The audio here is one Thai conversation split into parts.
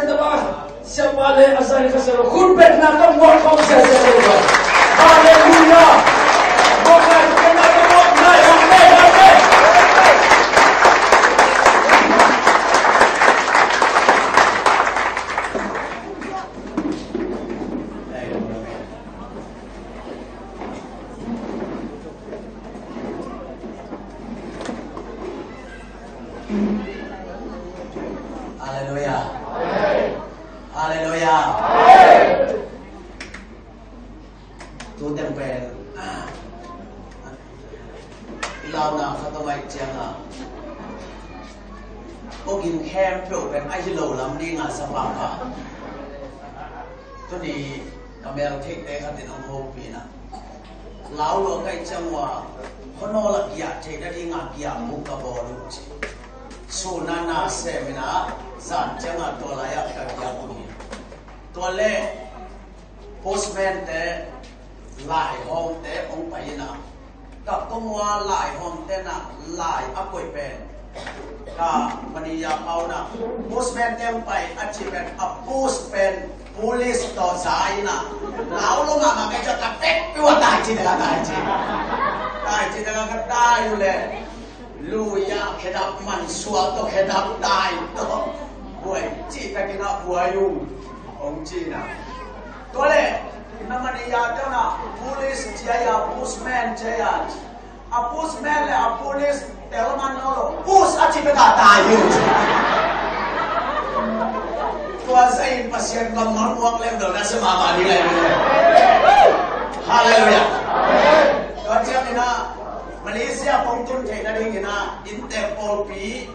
sendaba siapa le asal kasar khun bet na kam ngor khom se se hallelujah boka kena ko na amen Hallelujah. Hallelujah. Tu tempel. Lao na khatamai changa. Ogin kem pro pen ai lo lam ni nga sapa ka. Tu ni kamel thik te khatin ong ho pi na. Lao lo kai changwa khono la kya thei da ri nga kya mu ka bo lu chi. Sunana semina zan changa tolaya kakya puni tole postman te lai home te ong paina ka kongwa lai home te na lai apoi pen ka maniya pauna postman te ong pai achievement a post pen police to zaina lao lo ma ka cha ta pek piwa dai chi da dai chi da ka dai le Luya kedap man suatu kedap dai to buai ci ta kena buayung ong Cina tole namanya ya dana polis jaya postman jaya a postman le a polis teleman nolo pus aci beka tayu tua zain pasien kamar muak lem do na semama ni le haleluya to jam ina Malaysia pongtun thei na ding ina Interpol pi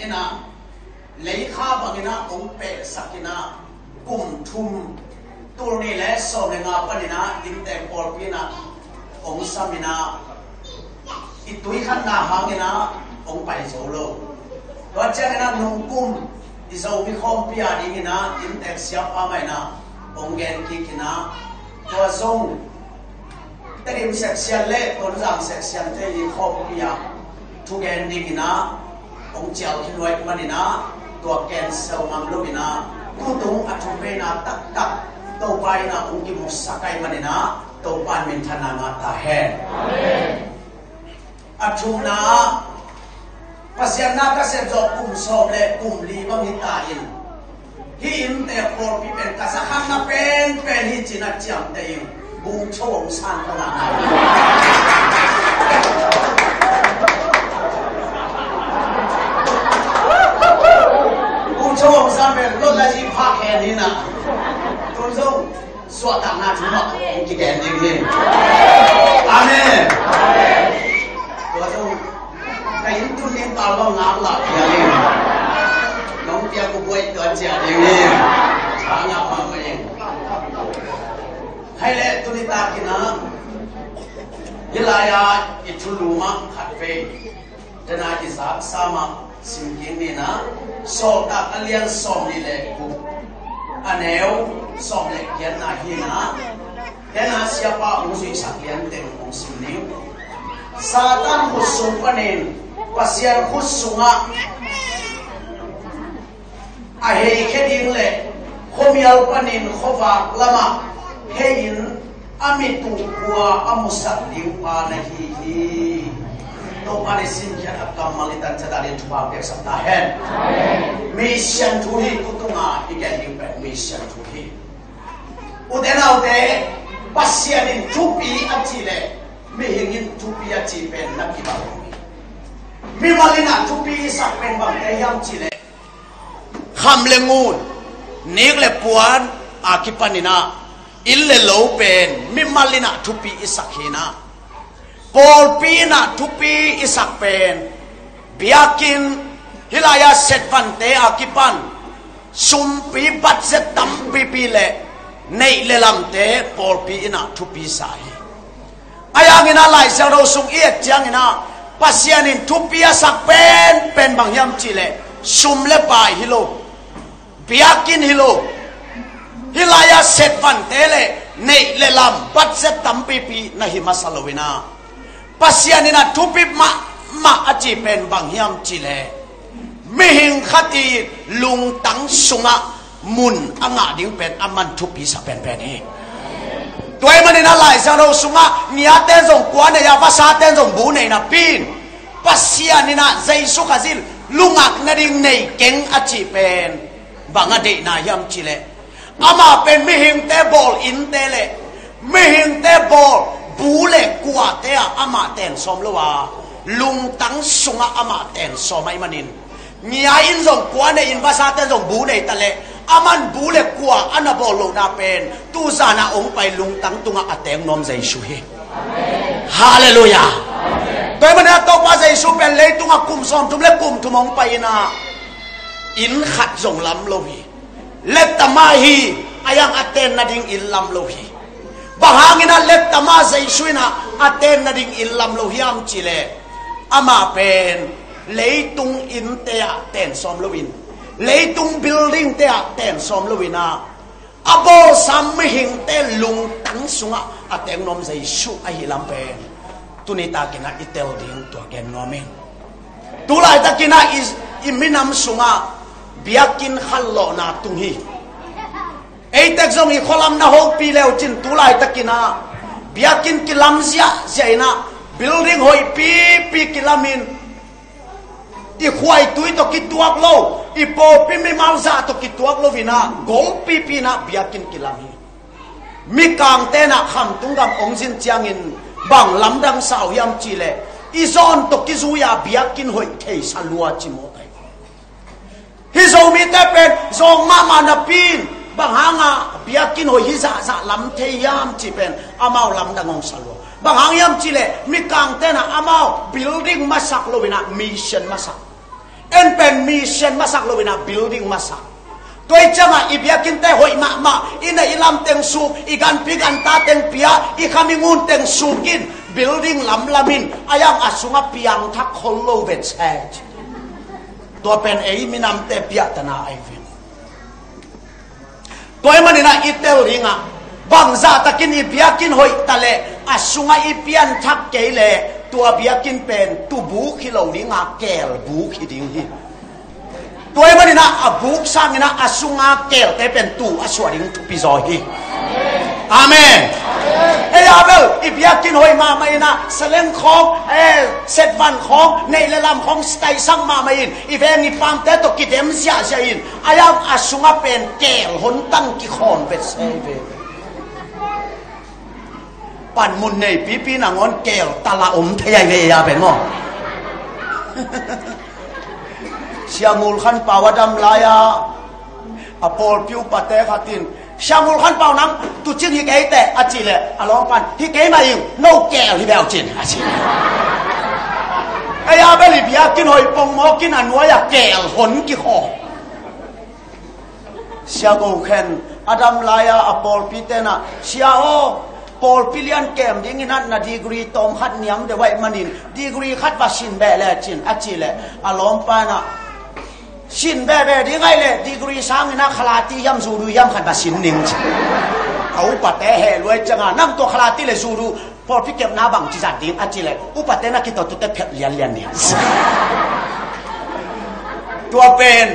ina leikha bangina ong pe sakina kum thum tur ni le so ne nga panina Interpol pi na ong samina itui khan na hangina ong pai solo to changena nung kum izo mi khom pia ding ina Inter siap amai na ong gen kikina to zong Terim section le konjang section te yi khopia tu gen dingina ong chal hinwai manina to cancel mam lumina tu tung athumena tak tak to paina ong ki musakai manina to pan min thana nga ta he amen athumna pasiana ka se job kum sob le kum li bang hitain hi in te por pi pen ka sa kham na pen pen hi china cham te yin bung chong san ka na bung chong san pen lo la ji pha khe ni na tu zong swa ta na chu ma ki gen ding ni amen amen tu zong kai tu ning ta lo na la ya ni nong tia ku boi to cha ding ni cha nga pa ma yin hai le tunita kina yilaya ituluma khatpe dana ki sak sama simkin ni na so ta kalian som ni le ku aneu som le kian na hi na dana siapa musuh saklian teng ong simni satan khusung panen pasian khusunga ahei kheding le khomial panin khowa lama Hein amitu kuwa amusak liwa na hihi to panisin kya akamalitan sadari tupa pek sabtahen mission tuhi kutunga ikan diupat mission tuhi udena ude pasianin tupi acile mihingin tupi acipen nakibaw mimalina tupi sakpen bang teyam cile hamlengun nigle puan akipanina ille low pen mimalina tupi isakina Paul pina tupi isak pen biakin hilaya setvante akipan sumpi batset tampi pile nei lelamte Paul pina tupi sai ayangina lai sero sung iet jangina pasianin tupi isak pen pen bangyam chile sumle pai hilo biakin hilo hilaya setvan tele nei lelam batset tampi pi nahi masalawina pasianina tupi ma aci pen banghyam chile mihing khati lung tang sunga มุนอ่างดิ่งเป็นอามันทุบปีสับเป็นนี้ตัวมันนี่น่าไล่เจ้าเราสุงะเนียเต้นส่งกวนเนี่ยภาษาเต้นส่งบูเนี่ยนะปีนปัสยานี่นะใจสุขสิลลุงอักนาดิ่งในเก่งอาชีเป็นบางเดนายามจิเลอามาเป็นไม่หิงเตบอลอินเตเลไม่หิงเตบอลบูเลกว่าเตะอามาเต้นสมละว่าลุงตั้งสุงะอามาเต้นสมัยมันนินเนียอินส่งกวนเนี่ยอินภาษาเต้นส่งบูเนี่ยตะเลอามันบูเลกว่าอันนั้นบอลโลนาเป็นตูซานาองไปลุงตั้งตุงอาเต้งนอมใจช่วยฮาเลลูยาตัวมันเนี่ยตัวว่าใจช่วยเป็นเลยตุงอากุมซ้อมทุมเล็กกุมทุมองไปนะอินขัดส่งลำโลหีเล็กตมาฮีอายังอาเต้นนาดิ่งอินลำโลหีบางอย่างนั้นเล็กตมาใจช่วยนะอาเต้นนาดิ่งอินลำโลหีอัมจิเลอามาเป็นเลยตุงอินเตะเต้นซ้อมโลวินเลยตุงบิลดิ้งเตะเต้นซ้อมโลวินาอาโบซัมไม่หิงเต้นลุงตั้งสุงะอาเต้นนอมใจช่วยอาฮิลำเป็นตุนิตากินาอิเตลดิ้งตัวแกนนอมิงตุลาตะกินาอิมินำสุงะเบียกินขัลโลนาตุงฮีไอเต็กซงอีขลัมนาโฮปีเลวจินตุลาตะกินาเบียกินกิลัมเสียเสียนะบิลดิ้งหอยปีกิลามินอีควายตุยตกิตัวกโลอีโปปิมิมาซาตกิตัวกโลวินาโกลปีนะเบียกินกิลามีมีกางเตนะคำตุงกำองจินจางอินบางลำดังสาวยำจีเลอีซอนตกิซูยาเบียกินหอยเทสลัวจิโมไทฮิโซมีแต่เป็นซองมานาปีนบางหางาเบียกินหอยฮิซาลำเทียมจีเป็นอามาลำดังองสลัวบางหางยำจีเลมีกางเตนะอามาบิลดิ้งมาสักโลวินามิชชั่นมาสักเอ็นเป็นมิชชั่นมาสักโลวินาบิลดิ้งมาสักตัวจังอ่ะอีเบียกินแต่หอยมาอินอิลามเต็งสูอีกันปีกันตาเต็งเปียอีขามิงุนเต็งสูกินบิลดิ้งลำมินอายังอาสุงะเปียงทักโคโลเวชเอจตัวเป็นเอมินำเตเปียตนาไอวินตัวมันนี่นะอิเตลริงอ่ะบางซาตะกินอีเบียกินหอยตะเลอาสุงะอีเปียนทักเกเลตัวเบียกินเป็นตูบุกิโลลิงาเกลบุกิดิงฮีตัวมันนี่นะอาบุกสังนะอาสุงาเกลแต่เป็นตูอาสวดิงทุปิโซฮีอาเมนเอ้ยอาเบลอีเบียกินหอยมาไม่นะเสลงของเซตวันของในละลำของสไตสังมาไม่อินอีเวงีปามเตตกิเดมเสียเสียอินอายังอาสุงาเป็นเกลหนตั้งกิขอนเป็นเซเวปันมุนในปีนางอนเกลตาลาอมทยายเวียเป็นมั้งเชียงูลขันปาวดำลายอปอลพิวปะเตขัดินเชียงูลขันปาวนังตุจินฮิเกยเตอจิเลอลองปันฮิเกยมาอิงโนเกลฮิเบลจินอจิไอ้ยาเบลิเบียกินหอยปงหมอกินอันวัยเกลหนกิขอเชียงูเข็นอดัมลายอปอลพิเตนะเชียโอปอลพิเลียนเกมดิ้งนั่นนะดีกรีตอมขัดเนียมเดไว้มันนินดีกรีขัดบาชินแบะแลจินอจิเลอลองปันชินแบะดิ้งไงเลยดีกรีสร้างนะขลาตียำซูดูยำขัดบาชินนิ่งเอาปัตเตะเหรวยจังนั่งตัวขลาตีเลยซูดูพอพี่เก็บน้าบังจิจัดดิ้งอจิเลอุปัตเตะนักกิตตุเตะเพียเลียนเนี่ยตัวเป็น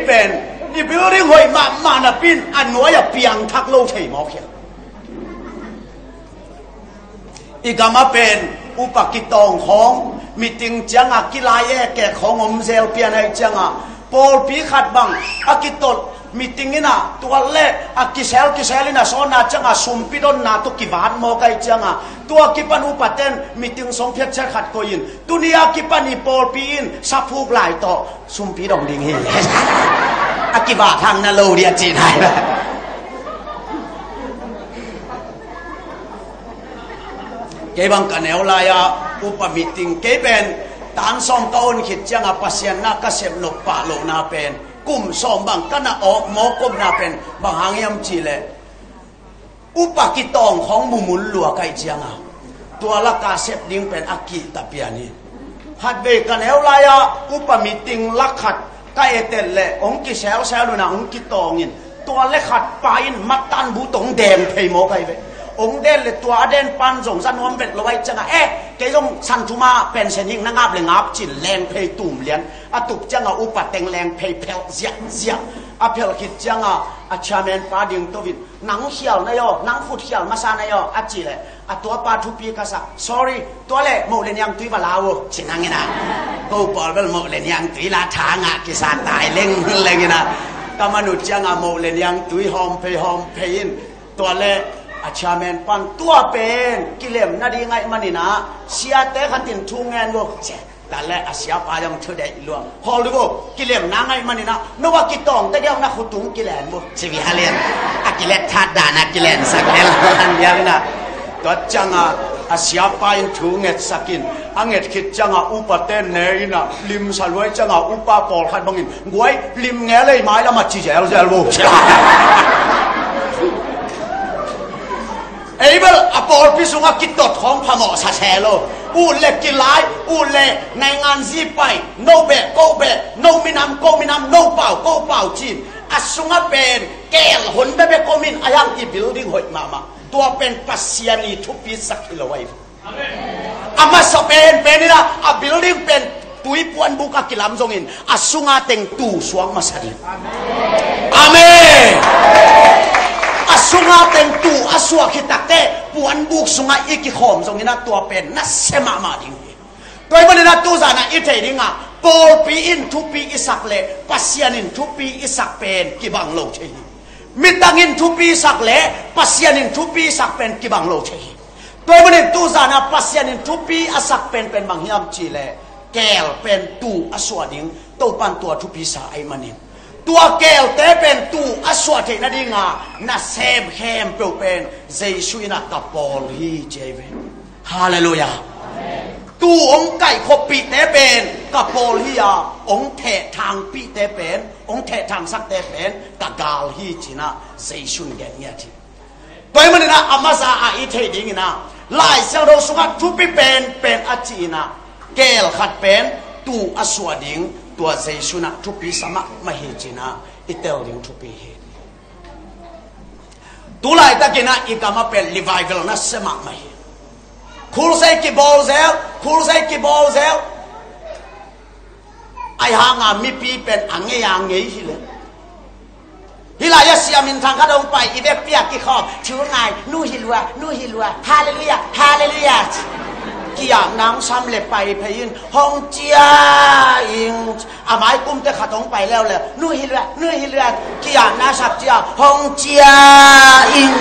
เป็นอีบิลดิ้งหอยมานะปินอันนัวอย่าเปียงทักโลเทมอเขียอีกามาเป็นอุปกิตองของมิติงจังอากิลายแก่ของอมเซลเปียนไอจังอาปอลปีขัดบังอากิตดมิติงน่ะตัวเล่อากิเซลน่ะโซนาจังอาสุมปิดอนนาตุกิบานโมไกจังอาตัวกิปันอุปเตนมิติงสองเพียรเชขัดโกยินตุนีอากิปันอีปอลปีอินสับผูกหลายต่อสุมปิดองดิงเฮอากิบาทางนาโลเดียจีนายเก็บังกันเอวลายอุปมิติงเก็เป็นตานซอมก้อนขิดจังอาปัสยานักเสพนกป่าโลนาเป็นกุ่มซอมบังกันออกหมอกมนาเป็นบางหางยำจีเลอุปกิตองของมุมุลลัวไกจังตัวละกาเสพดิ้งเป็นอากิตาเปียนีหัดเบกันเอวลายอุปมิติงลักขัดไกเตลเลองกิเซลลูนาองกิตองอินตัวเล็กขัดปายนมัดตันบูตงแดงเพย์โมไกเวองเดนเลยตัวเดนปันส่งสันวมเป็ดลอยจังเกยงสันทุมาเป็นเชนิงนังอาบเลยงับจินแรงเพย์ตุ่มเลี้ยนอตุกจังอุปเต็งแรงเพย์เพลเสีย อาเพลคิดจังอาชาเมนปาดิงตัววินนังเขียวนายนังฟุตเขียวมาซานายอาจีเลยตัวปาทุปีกษัตริย์ sorry ตัวเล่โมเลนยังตุยบลาวชินังนะกูปอลเบลโมเลนยังตุยลาทางกิสานตายเล่งเล่งนะก็มนุษย์จังโมเลนยังตุยหอมเพยินตัวเล่อาชาเมนปันตัวเป็นกิเลมนาดีไงมันนี่นะเสียเตะขันตินทุ่งเงินวกเจแต่และอาเซียปายังเธอได้ลวงฮอลลีวูดกิเลมนางไงมันนี่นะนึกว่ากิตองแต่เดียวนะขุตุงกิเลนบุชีวิตฮาเลนกิเลนทัดดานะกิเลนสักเลนอันเดียวนะตัวจังอาเซียปายังทุ่งเงินสักินอังเงินคิดจังอุปเตนเนยนะลิมสลวยจังอุปปอลขัดบังอินกวยลิมเงยเลยไม้ละมาจีเจลบุเอ้ยเบลอปอลพิสุงกิตดของพมอสัเชโลอูเล็กกิไลอูเล่ในงานซีไปโนเบะโกเบะโนมินามโกมินามโนเป่าโกเป่าจีนอาสุงเป็นแกลหนเบะโกมินอายังอีบิลดิ้งหอยมาตัวเป็นปัสเซียนีทุปีสักกิโลไว้อามาสเป็นนี่นะอาบิลดิ้งเป็นตุยปวนบุกกิลามจงอินอาสุงเต็งตูสวงมาสักอาเมนอาสุงาเต็งตูอาสวกิตักเตปวนบุกสุงาอีกิขอมตรงนี้นะตัวเป็นนัสเซมามาดิงตัวมันนะตัวจานะอีเทดิงะปอลปีอินทุปีอิสักเลปัสยานินทุปีอิสักเป็นกิบังโลเชยมิตังอินทุปีสักเลปัสยานินทุปีสักเป็นกิบังโลเชยตัวมันตัวจานะปัสยานินทุปีอิสักเป็นบางยามจีเลแกลเป็นตูอาสวดิงตัวปันตัวทุปีสาไอมันนินตัวแก้วเตเป็นตูอสวดเทนดีงานาเซมแคมเปลเป็นเจสุยนักปอลฮีเจเวฮาเลลูยาตูองไก่ขบปีเตเป็นกับปอลฮียาองเททางปีเตเป็นองเททางสักเตเป็นกับกาลฮีจินะเจสุนเกเนียทีตัวมันนะอามาซาอาอิเทดิงนะไล่เซลโรสุกัดทุปีเป็นอาจีนะแก้วขัดเป็นตูอสวดิงตัวเจสุนักทุปีสมัครมาเฮจินะอิเตลลิงทุปีเฮตุลาอิตากินะอีกามาเป็นรีไวเวลนะสมัครมาเฮคูลเซกิบอลเซลไอหางามีปีเป็นอังเงยฮิเลฮิลายาเซียมินทางกระดงไปอีเวเปียกิขอบชิวไงนูฮิลัวฮาเลลูยากี่อย่างน้ำซ้ำเล็บไปพยินห้องเจียอิงอาไม้กุ้มแต่ขัดท้องไปแล้วเลยนู่ฮิเรือกี่อย่างน้าสับเจียห้องเจียอิง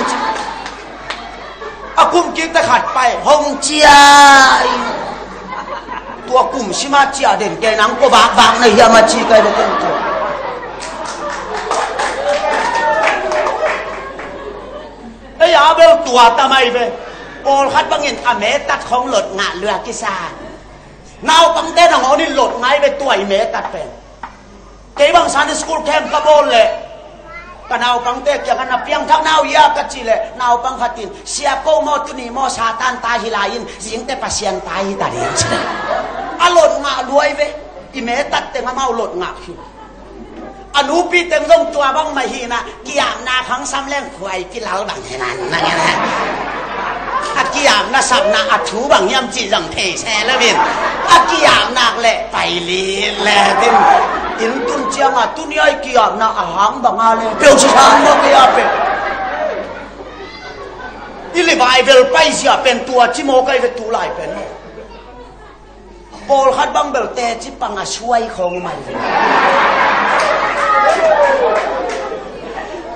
อากุ้มกิ๊กแต่ขัดไปห้องเจียอิงตัวกุ้มชิมาเจียเด่นแกนังก็บางในยามาจีกันเลยกันตัวไอ้ยาเบลตัวทำไมเบโอลคัดบังเงินอเมตัดของหลดงาเรือกิซานาวปังเต้นของนี่หลดไงไปตัวอเมตัดเป็นเกี่ยบังซันสกูลแคมป์กระโบนเลยก็นาวปังเต้อย่างนั้นเพียงทั้งนาวยากระจิเลยนาวปังขัดตินเสียโกโมตุนีโมซาตันตายฮิลายินสิงแต่ปัสยันตายตาเดียนอหลดงารวยเวอเมตัดเต็งมาหลดงาคิวอนุปีเต็งลงตัวบ้างไม่ฮีนะเกี่ยมนาขังซ้ำแรงควายกินเหล้าบางอย่างนั้นนั่นไงนะอากิยามนาสับนาอัถูบางยามจีจังเทแช่แล้วบินอากิยามนักแหละไปลีแหละดินอินตุนเจียงตุนยัยกิยามนาอาหางบางอะไรเปลี่ยวชิชานโมกิยาเป็นอิลิบายเวลไปเสียเป็นตัวจิโมกัยเป็นตัวลายเป็นโอลคัดบังเบลเตจิปังช่วยของใหม่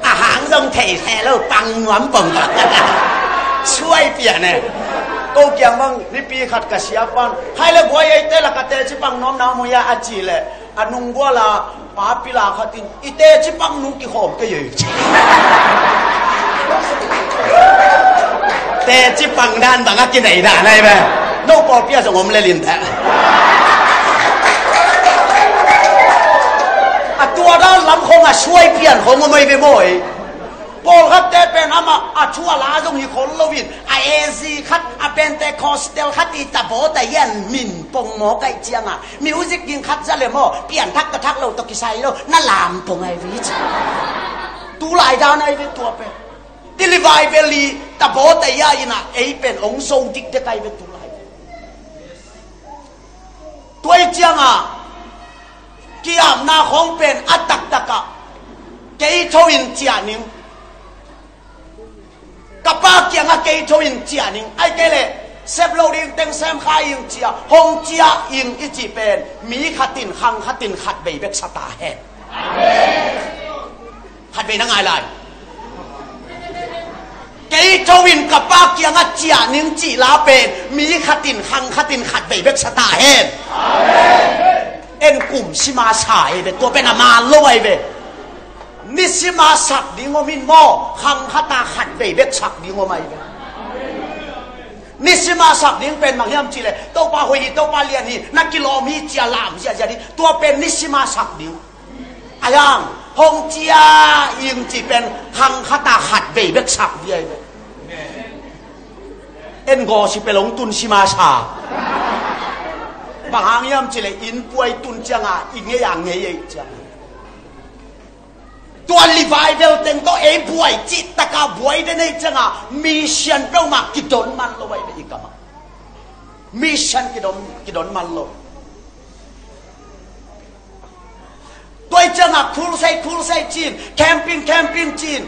อาหางจังเทแช่แล้วปังหวานปังช่วยเปลี่ยนเนี่ยกูเกี่ยงบ้างนี่ปีขัดกระเสียปันให้เลยบัวยัยเตละกะเตจิปังน้อมน้ำมวยอาจีเลยอนุงบัวละป้าปิลาขัดตินอีเตจิปังนุ่งกี่หอมก็อยู่เตจิปังด้านบางกินไหนด่าได้ไหมโนปอเปียสงมเลยลินแท้ตัวด้านลำคงช่วยเปลี่ยนของมันไม่ไปบ่อยโปลคัดเตเป็นอามาชัวลาจงมีคนลวินเอซีคัดเป็นแต่คอสเตลคัดตีตะโบแต่ยันมินปงหมอไก่เจียงมิวสิกยิงคัดจะเลยมั่วเปลี่ยนทักกระทักเราตะกิไซเราน่าลามปงไอวิชตูหลายดาวในเวตัวเป็นดิลิวายเวลีตะโบแต่ยาอินะเป็นองค์ทรงดิกเตไกเวตูหลายตัวเจียงกี่อำนาของเป็นอัตตักตะกะ给头人家人，个把姜啊给头人家人，爱给嘞。Sếp lâu đi tên xem khai yên chia hong chia yên ít chỉ bên mỹ khát tin hăng khát tin khát về biết sát ta hết khát về nó ngay lại cái châu in cặp ba kia ngắt chia những chỉ lá bên mỹ khát tin hăng khát tin khát về biết sát ta hết em cùng si ma xài về tua bên mà lôi về ni si ma sạc đi ngô min mo hăng khát ta khát về biết sạc đi ngô mày vềนี่สิมาสักดิ้งเป็นมังยามจีเลยตัวปลาหอยตัวปลาเลียนี่นักกิโลมีเจียลามเจียเจียนี่ตัวเป็นนิสิมาสักดิ้งอายังฮงเจียยิงจีเป็นหังขตาขัดเบย์เบ็กสักเดียเอ็นโกสิไปลงตุนสิมาชาบางหางยามจีเลยอินป่วยตุนจังอ่ะอีกเงี้ยอย่างเงี้ยจังตัวรีไวเวลเต็งตัวเองป่วยจิตตะกาป่วยได้ในจังอ่ะมิชชั่นเป้าหมายกิดนมันลงไปอีกกับมิชชั่นกิดนมันลงตัวจังอ่ะคูลไซจีนแคมปิ้งจีน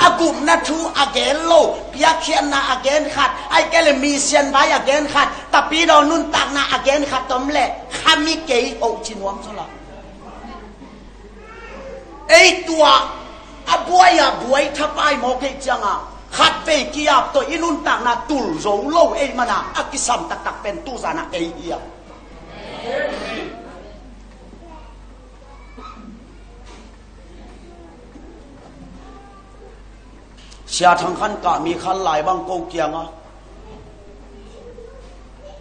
อากุมนัทูอาเกนโลพิยาเขียนนาอาเกนขัดไอ้แกเลยมิชชั่นไว้อาเกนขัดแต่ปีเรานุ่นตักนาอาเกนขัดต้มเละขามิเกยโอจินวมสละไอ้ตัวบวยทับไอ้หมอเกจังอ่ะขัดไปกี่อับตัวอินุนต่างน่ะตุลโจโลไอ้มันอ่ะอากิสัมตักเป็นตู้สานะไอ้เหี้ยเสียทางขันกะมีขันหลายบางโกเกียงอ่ะ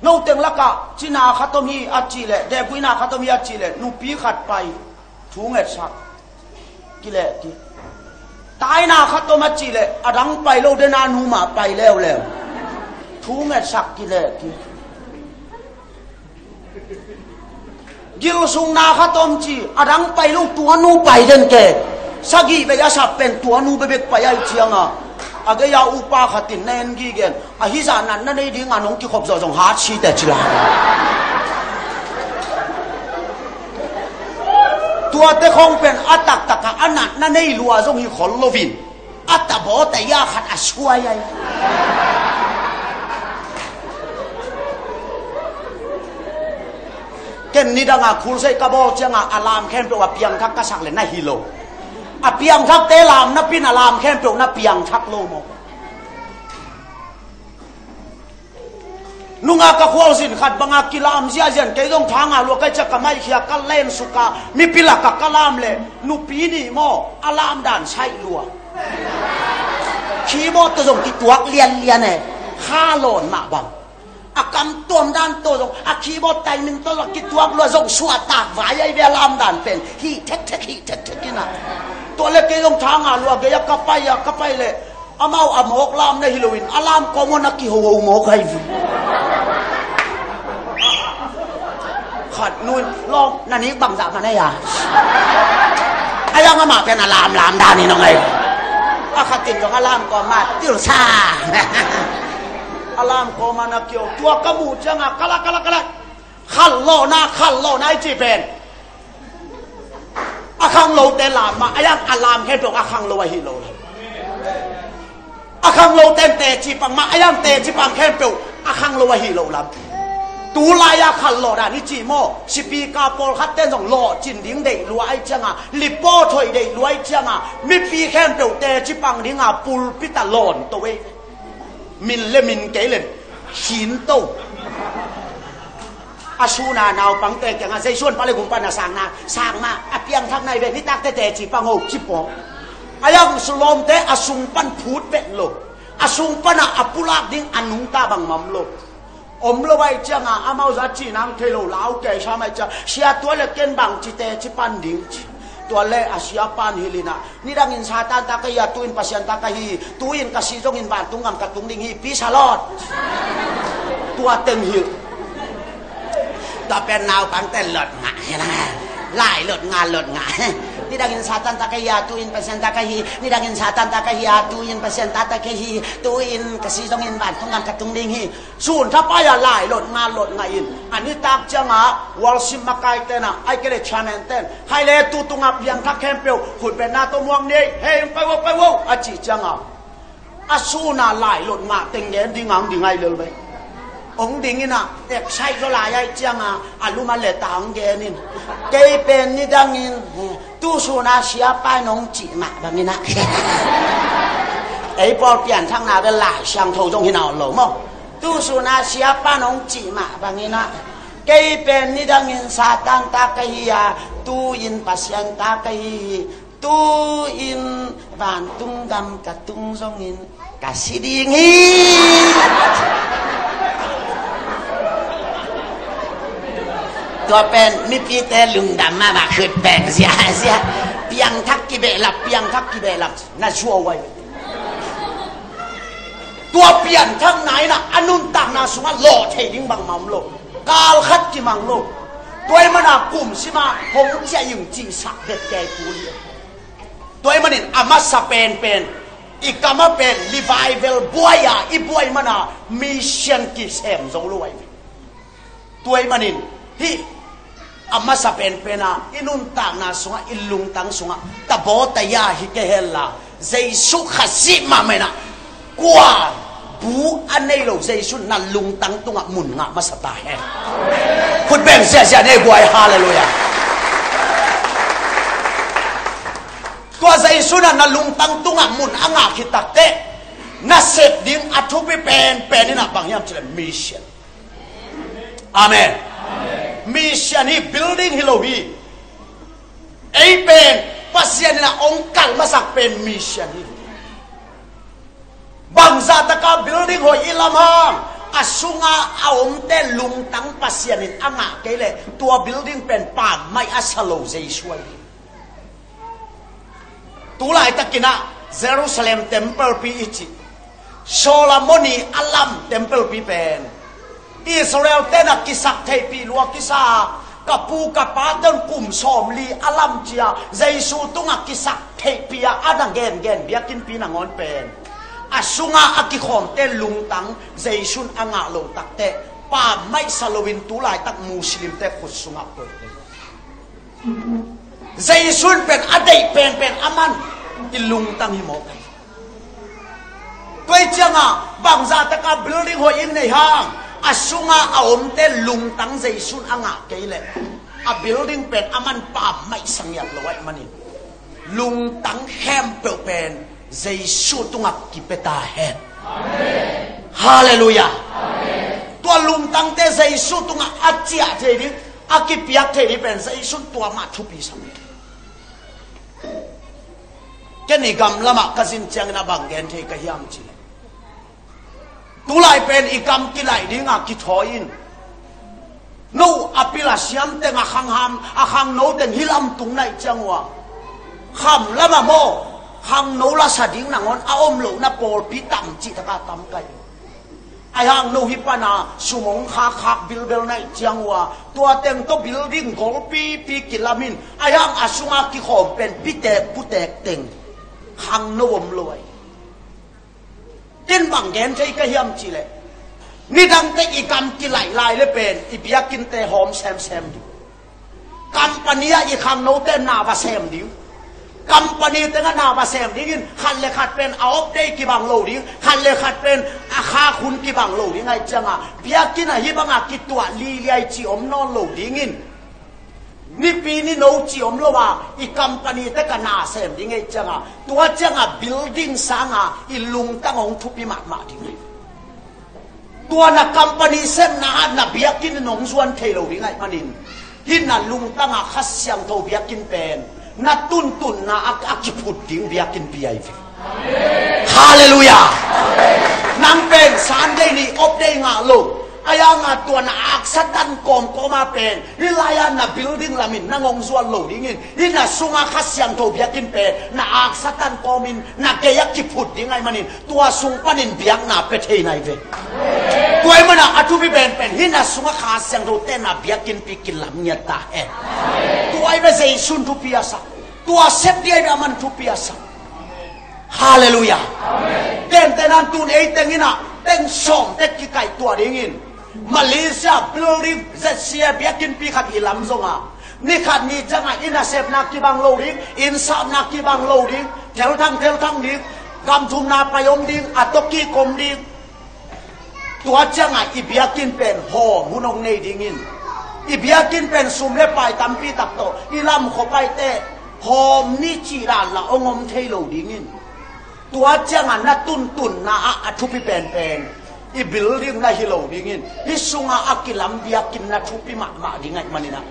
โนเต็งละกะจีนาขัดตัวมีอาจีเลยเด็กวินาขัดตัวมีอาจีเลยนุปีขัดไปถุงเอ็ดสักกิเลสตายนาขัดตัวมาจีเลยอดังไปโลเดนานูมาไปแล้วทูเงสักกิเลสกิลสุงนาขัดตัวมจีอดังไปลูกตัวนูไปเดินเกสักกี่ไปยาสับเป็นตัวนูไปเบกไปยัยเชียงอ่ะอาเกยาอุปาขัดตินเนนกี่เกนอาฮิสานันนั่นได้ดีงานน้องที่ขบจงหาชีแต่จีลาตัวเตคงเป็นอัตตักตะกะอันนั้นนั่นในลัวทรงหิขอลโลวินอัตตะบอแต่ยาขัดอช่วยยัยเกณฑ์นี้ดังอ่ะคุณใส่กระบอกจังอ่ะอารามแค่ตัวเปียงทักกระสักเลยน่าฮิโลอ่ะเปียงทักเตลามนับพินอารามแค่ตัวนับเปียงทักโลโมนุ่งอากาควอสินขัดบังอากิลามเสียเจนเกยต้องทางอาลัวก็จะกระไม่เขียกัลเล่นสุกามีพิลักกะลามเลยนุปีนี่โมอารามด่านใช่ลัวขีโมตัวส่งติดตัวเลียนเนี่ยข้าโลนมาบังอากำตัวด้านตัวส่งอาขีโมไตหนึ่งตัวหลักติดตัวลัวส่งสวดตากไว้ไอเวลามด่านเป็นฮีเทคกินะตัวเล็กเกยต้องทางอาลัวเกยกระไปเลยอามาอามกลามในฮิโลวินอารามก็มันนักกิโฮโมกให้ขัดนู่นลองนั่นนี้บังจับมาได้ยังไอ้ยังมาเป็นอารามลามด้านนี้น้องไงอาขัดติดของอารามก็มาติวซาอารามก็มานักเกี่ยวตัวกระบูจังอ่ะกะละขันโลนาไอ้จีเป็นอาคังโลเตลามมาไอ้ยังอารามแค่ตัวอาคังโลไอฮิโลอาคังโลเต็มเตจีปังมาไอ้ยังเตจีปังแค่ตัวอาคังโลไอฮิโลลำตูลายาขันโลดานิจิโมสิปีกาโปลขัดเต้นส่งโลจินดิ้งเดย์รวยจังอ่ะลิปโป้ถอยเดย์รวยจังอ่ะมีปีแค่เดียวเตจิปังดิ้งอ่ะปูลพิตาโลนตัวเองมินเลมินเกลเลนหินโตอาชูนานาวปังเตจังอ่ะใจชวนไปเลยกุมปันสร้างมาอาเปียงทักในเวนิตักเตจิปังโอจิปองอายังสโลมเตอาซุงปันพูดเวทโลอาซุงปันอ่ะปุลากดิ้งอันนุงตาบังมัมโลอมละไว้จังอ่ะอามาจัดจีนังเทโลลาวแก่ชาไม่จะเสียตัวเล็กเกินบังจิเตจิปันดิ้งตัวเล็กอาเสียปันฮิลินะนี่ดังอินซาตันตะกยาตุอินปัสยันตะกฮีตุอินกสิจงอินบานตุงงามกะตุงดิ้งฮีปีชาลอดตัวเต็มฮิลต่อเป็นนาวปังแต่หลดหงายนะไล่หลดงาน ni dagin satan takaya tuin pasen takahi ni dagin satan takaya tuin pasen takahi tuin kasi dongin ban tungan katung ding hi sun ta pa ya lai lot nga in ani tak changa worship makai tena ai kele chamen ten hai le tu tunga piang thak kempel khut ben na to muang nei he pa wo achi changa asuna lai lot nga teng yen ding ang ding ai lel bai ông đình in à đẹp say cho lại ai chăng à aluma lệ tàng ghê nín cây bên ni đang in tu su na xia pai nông chỉ mà bằng in à ấy bỏ biển thằng nào bên lại sang thầu trong khi nào lỗ mông tu su na xia pai nông chỉ mà bằng in à cây bên ni đang in sa tăng ta cây à tu in pasien ta cây tu in vạn tung gam cả tung trong in cả sĩ đi nghiตัวเป็นมิปีเตลุงดำมาบักขึ้นแปลงเสียเปียงทักกิเบลับเปียงทักกิเบลับน่าชั่วไว้ตัวเปลี่ยนทั้งไหนนะอนุนต่างนาสุมาโลเทดิ้งบังมัมโลกาลคัดกิมังโลตัวมันกลุ่มสิมาผมจะยิ่งจีสักเด็กแก่กูเลียตัวมันนี่อามาสเปนเป็นอีกกามาเป็นรีไวเวลบวยอ่ะอีบวยมันมิชชั่นกิเซมจงรู้ไว้ตัวมันนี่ที่amma sa pen pena inun tak na sunga ilung tang sunga tabota ya hikehela Jesu khasi mamena kwa bu anei lo Jesu na lung tang tunga mun nga masata he khut beng sia nei boy hallelujah kwa Jesu na lung tang tunga mun anga khitakte na set ding athu pe pen na bangyam chile mission amen mission hi building hilohi ei pen pasien na ong kal masak pen mission hi bangza taka building ho ilamang asunga aom te lung tang pasien in anga kele tua building pen pa mai asalo jesuai tulai takina Jerusalem temple pi ichi Solomoni alam temple pi pen Israel tena kisak thei pi lua kisa kapu kapatan kum somli alam chia Jesu tunga kisak thei pia adang gen biakin pinangon pen asunga akikhom te lungtang Jesu anga lo takte pa mai salowin tulai tak muslim te khusunga ko Jesu pen adai pen aman ilungtang himo kai toi changa bangza taka building ho in nei hang asunga aom te lung tang Jesu anga keile a building pen aman pa mai sangyat lowai manin lung tang hem pe pen Jesu tunga kipeta hen amen hallelujah amen tua lung tang te Jesu tunga achia the di akipiak the di pen Jesu tua ma thupi sam keni gam lama kazin chang na bangen the ka hiam chi tulai pen ikam kilai dinga ki thoin no apila siam te nga khang no ten hilam tung nai changwa kham lama mo khang no la sading nangon aom lo na pol pi tam chi taka tam kai ai hang no hi pana sumong khak bilbel nai changwa tua teng to building gol pi kilamin ai hang asunga ki khom pen pitek putek teng khang no om loi tin bằng gen thấy cái hiểm chỉ lệ ni đang thấy i cam ki lại le pen i bia kin te hom xem đi company i khang no te na ba xem đi company te na ba xem đi in khan le khat pen a update ki bang lo đi khan le khat pen a kha khun ki bang lo đi ngai changa bia kin a hi banga ki tua li ai chi om non lo đi in ni pi ni no chi om lo wa i company te ka na xem đi ngai changa tua changa building sanga i lung tang ong thu pi ma đi ngai tua na company sem na biakin nong zuan thelo ri ngai manin hin na lung tang a khas siang tho biakin pen na tun na akiput ding biakin pi ai amen hallelujah amen nang pen sunday ni op day nga lo aya nga tua na aksatan kom ma pen rilaya na building lamin na ngong zuan lo dingin hin na sunga khas siang tho biakin pen na aksatan komin na keyak kiput ding ai manin tua sung panin biak na pe thei nai ve tuai mana atu bi pen hina sunga kha sang do te na biakin pi kilam nya ta he tuai be sei sun tu piasa ตัวเซฟเดียร์มันทุปียสักฮาเลลูยาเต็นเต็นันตุนเอเต็งินะเต็งส่งเต็งกิไก่ตัวดิ้งินมาเลเซียบิลดิ้งเซเซียเบียกินปีขัดอีลำซงอ่ะนี่ขัดมีจังไงอินาเซฟนักกีบังโลดิ้งอินซาบนักกีบังโลดิ้งเทลทั้งดิ้งกำทุมนาปยมดิ้งอัตกีกลมดิ้งตัวจังไงอีเบียกินเป็นหอมุนงเนดิ้งินอีเบียกินเป็นซุ่มเล็บไปตั้มปีตักโตอีลำขบไปเตะหอมนี่จีรานละองมเทโลดิ้งินตัวจังน่ะตุนนะอะทุพิเป็นอีบิลดิ้งน่ะฮิโลดิ้งินฮิสุงอากิลัมเบียกินน่ะทุพิมาดิ้งไงมันนี่นะ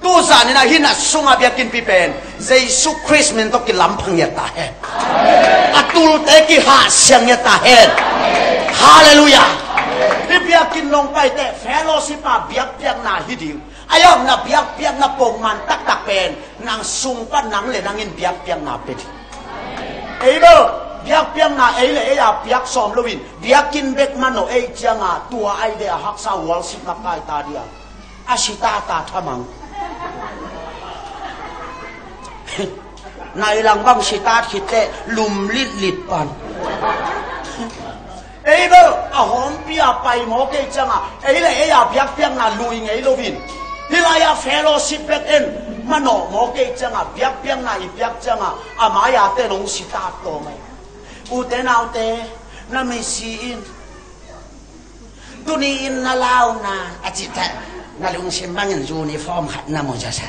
ตัวสานี่นะฮิน่ะสุงอาเบียกินพิเป็นเยซูคริสต์มันต้องกิลัมพังยะตาเฮอะตุลเตกิหาเสียงยะตาเฮฮาเลลูยาฮิเบียกินลงไปแต่เฟโลสิปาเบียกเปียกน่ะฮิดิงอายอมน่ะเบียกน่ะปงมันตักเป็นนางสุงปั้นนางเลยนางอินเบียกน่ะเป็ดเอ้ยเบ้อเบียกเปียงนาเอเลยอยากเบียกสอมลวินเบียกกินเบกมันโอเอจังอ่ะตัวไอเดียฮักษาวอลสิบนักไก่ตาเดียอาชิตาตาทมังในหลังบังชิตาคิดเตลุมลิดปันเอ้ยเบ้ออาหอมเปียไปหมอเกจังอ่ะเอเลยอยากเบียกเปียงนาลุยไงลวินฮิลายาเฟโลสิบเบกเอ็นมันโอหมอเกจังอ่ะเบียกเปียงนาอีเบียกจังอ่ะอามายาเตนงชิตาโตไหมอุเตนเอาเตน่าไม่ซีอินตุนีอินน่าเล่านะอาจิตะน่าลุงเชมบังยันยูนิฟอร์มขัดน้ำมันจะใช่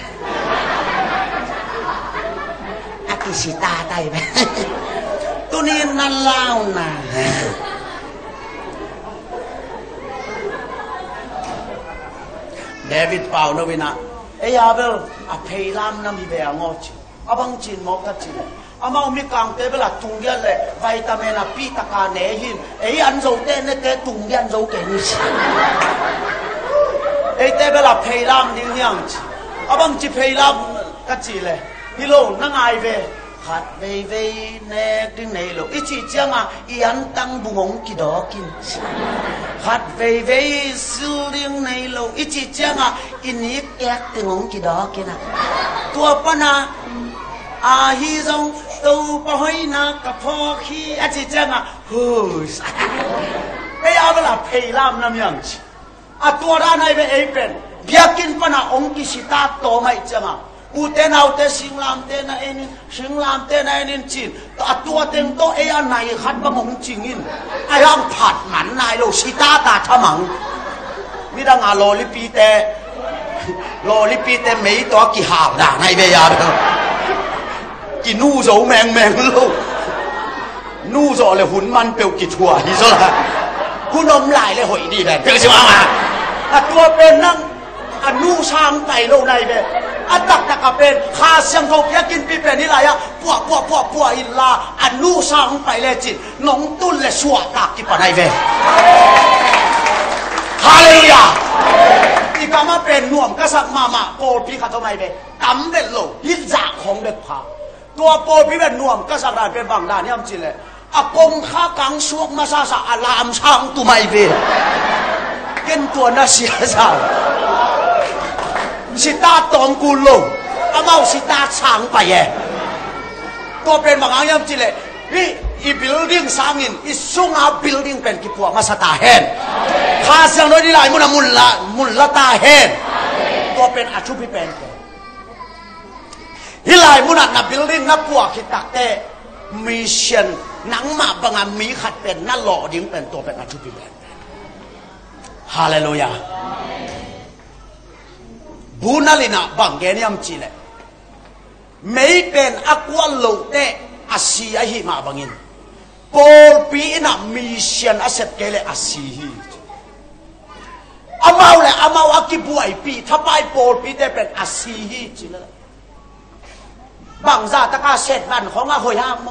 อากิสิตาได้ไหมตุนีอินน่าเล่านะเดวิดเป่าโนวินะเอ้ยอาเบลอาเพลามน้ำมีเบียงอจิอาบังจินมอกตัดจินอามามีกางเตเบลตุงยันเลยวิตามินปีตะการเนหินไอ้อันโจเตนเตตุงยันโจเกนิชไอ้เตเบลเพลามดิ้งยังจีอาบังจีเพลามกัจจิเลยฮิโลนั่งไอเวขัดเวเนกดิ้งเนโลอิจิจังอ่ะอีอันตังบุงงกิดอกินขัดเวซิลดิ้งเนโลอิจิจังอ่ะอินิกแอกติงงกิดอกินอ่ะตัวปนาอาฮิซงตัวปะหอยนักกับพ่อขี้อาจิจังอ่ะฮูสไอ้อาเวลาเพลามน้ำยังจีอาตัวด้านไหนเป็นเบียกินปนาองกิสิตาโตไม่จังอ่ะอุเตนเอาเตสิงลามเตนะเอ็นิสิงลามเตนะเอ็นิจีนตัวเต็งโตไอ้อันไหนขัดบังงจิงินไอ้ร่างผัดมันนายโลสิตาตาทมังมีดังอาโลลิปีเตไม่ตัวกี่หาวด่าในเบียร์กินนู่โจแมงลูกนู่โจเลยหุ่นมันเปลวกี่ชัวนี่ซะละคุณนมลายเลยหอยดีแบบเพื่อจะมาตัวเป็นนั่งอนุช่างไตโลในแบบอันตักกับเป็นข้าเสียงโทเพียกินปีเป็นนี่ไรอะปัวอินลาอนุช่างไปเลยจิน้องตุ้นเลยสวดตักกี่ปะในแบบฮาเลลูยาอีกามาเป็นน่วมกษัตริย์มาโกรธพี่ข้าทำไมแบบกำเบ็ดโลลิจ่าของเด็กพาตัวโปพี่เป็นน่วมก็สักได้เป็นบางด้านนี่จริงเลยอากงข้ากังสวกมาซาอาลามช่างตัวไม่เป็นเกินตัวน่าเสียใจสิตาตองกูลงอาเมาสิตาช่างไปตัวเป็นบางอย่างจริงเลยนี่อีบิลดิ้งสร้างอินอีซุงอาบิลดิ้งเป็นกี่พวกมาสตาเฮนข้าเสียงโดยดีไลมุนละตาเฮนตัวเป็นอาชุพิเป็นฮิลายมุนัดนับบิลดิ้งนับพวกคิดตักเตมิชชั่นหนังมาบางมีขัดเป็นนั่นหล่อดิ้งเป็นตัวเป็นอาชุพิเป็นฮาเลลูยาบูนาลินาบังเกนิยมจีเลไม่เป็นอักวัลโลเตอาซียหิมาบังอินโปลปีนับมิชชั่นอาเซตเกเลอาซีฮิอามาเลยอามาวักิบวยปีถ้าไปโปลปีเตเป็นอาซีฮิจีเลบางซาตะกาเสร็จวันของอาหอยห้าม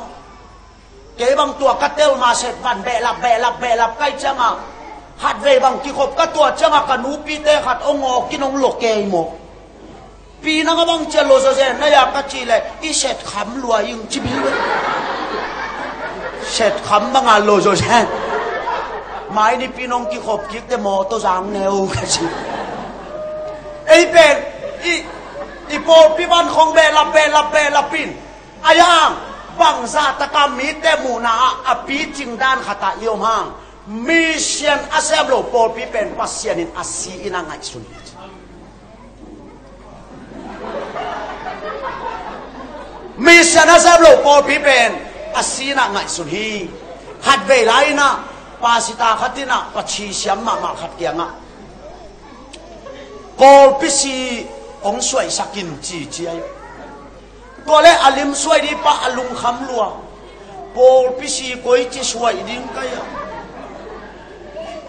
เก๋บางตัวกระเตลมาเสร็จวันเบลับใกล้จังอ่ะหัดเวบางกี่ขบก็ตัวจังอ่ะกันนูปีเตหัดองอกินองโลเกยโมปีนั้นก็บางเจโลโซเซนนายากจีเลยอีเสร็จขำรวยยิ่งจิบิลเสร็จขำบางอ่ะโลโซเซนไม้นี่ปีน้องกี่ขบกิ๊กแต่หมอตัวจางแนวกันจีไอเป็นอี อีโปปิบันของเบลาปินอายังบังซาตะกามีเตมูนาอปีจิงดานขตาเยี่ยมห้างมิเชียนอาเซบโลโปปิเป็นปัสเซียนินอาซีอินังไงสุนมิเชียนอาเซบโลโปปิเป็นอาซีนังไงสุนฮีหัดเวลาอินะปาสิตาขัดนะปัจฉิเสียมมาขัดเกียงะโปปิซีองสวยสักินจีเจียตัวเล่อลิมสวยดีปะอลุงคำลัวโปปิซีกวยจีสวยดิ้งกาย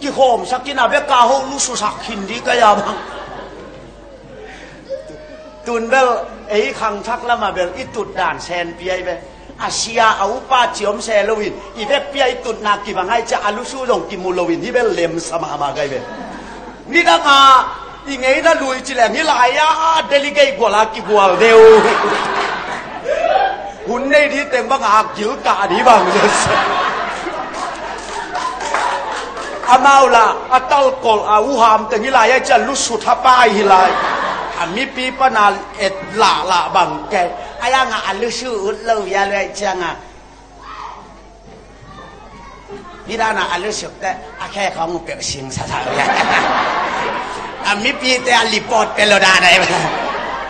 กี่โฮมสักินอาเบกาโฮลุสุสักินดีกายบังตุนเบลไอ้ขังทักละมาเบลอิตุดด่านแซนเปียเบอาเซียเอาป้าเจียมเซโลวินอีเบเปียตุดนากิบังไงจะอลุสุลงกิมูโลวินที่เบลเลมสมามาไกเบนี่ดังอาอีไงน่ะลุยจิแหลงนี่หลายอ่ะเดลิเกตกว่าลากิกว่าเดียวหุ่นในที่เต็มบังอาจิ๋วกาดีบังเลยอามาละอาตัลกอลอาอุฮามแต่นี่หลายจะลุสุทับไปฮิลายอามีปีปนาเอ็ดละบังแกอายังอ่ะลุสุอุดเลยยาเลยจังอ่ะนี่ด้านอ่ะลุสุแต่อาแค่เขาเปลี่ยนสิ่งสัตว์เลยอามีปีแต่อาลิปอดเป็นโลดาได้ไหม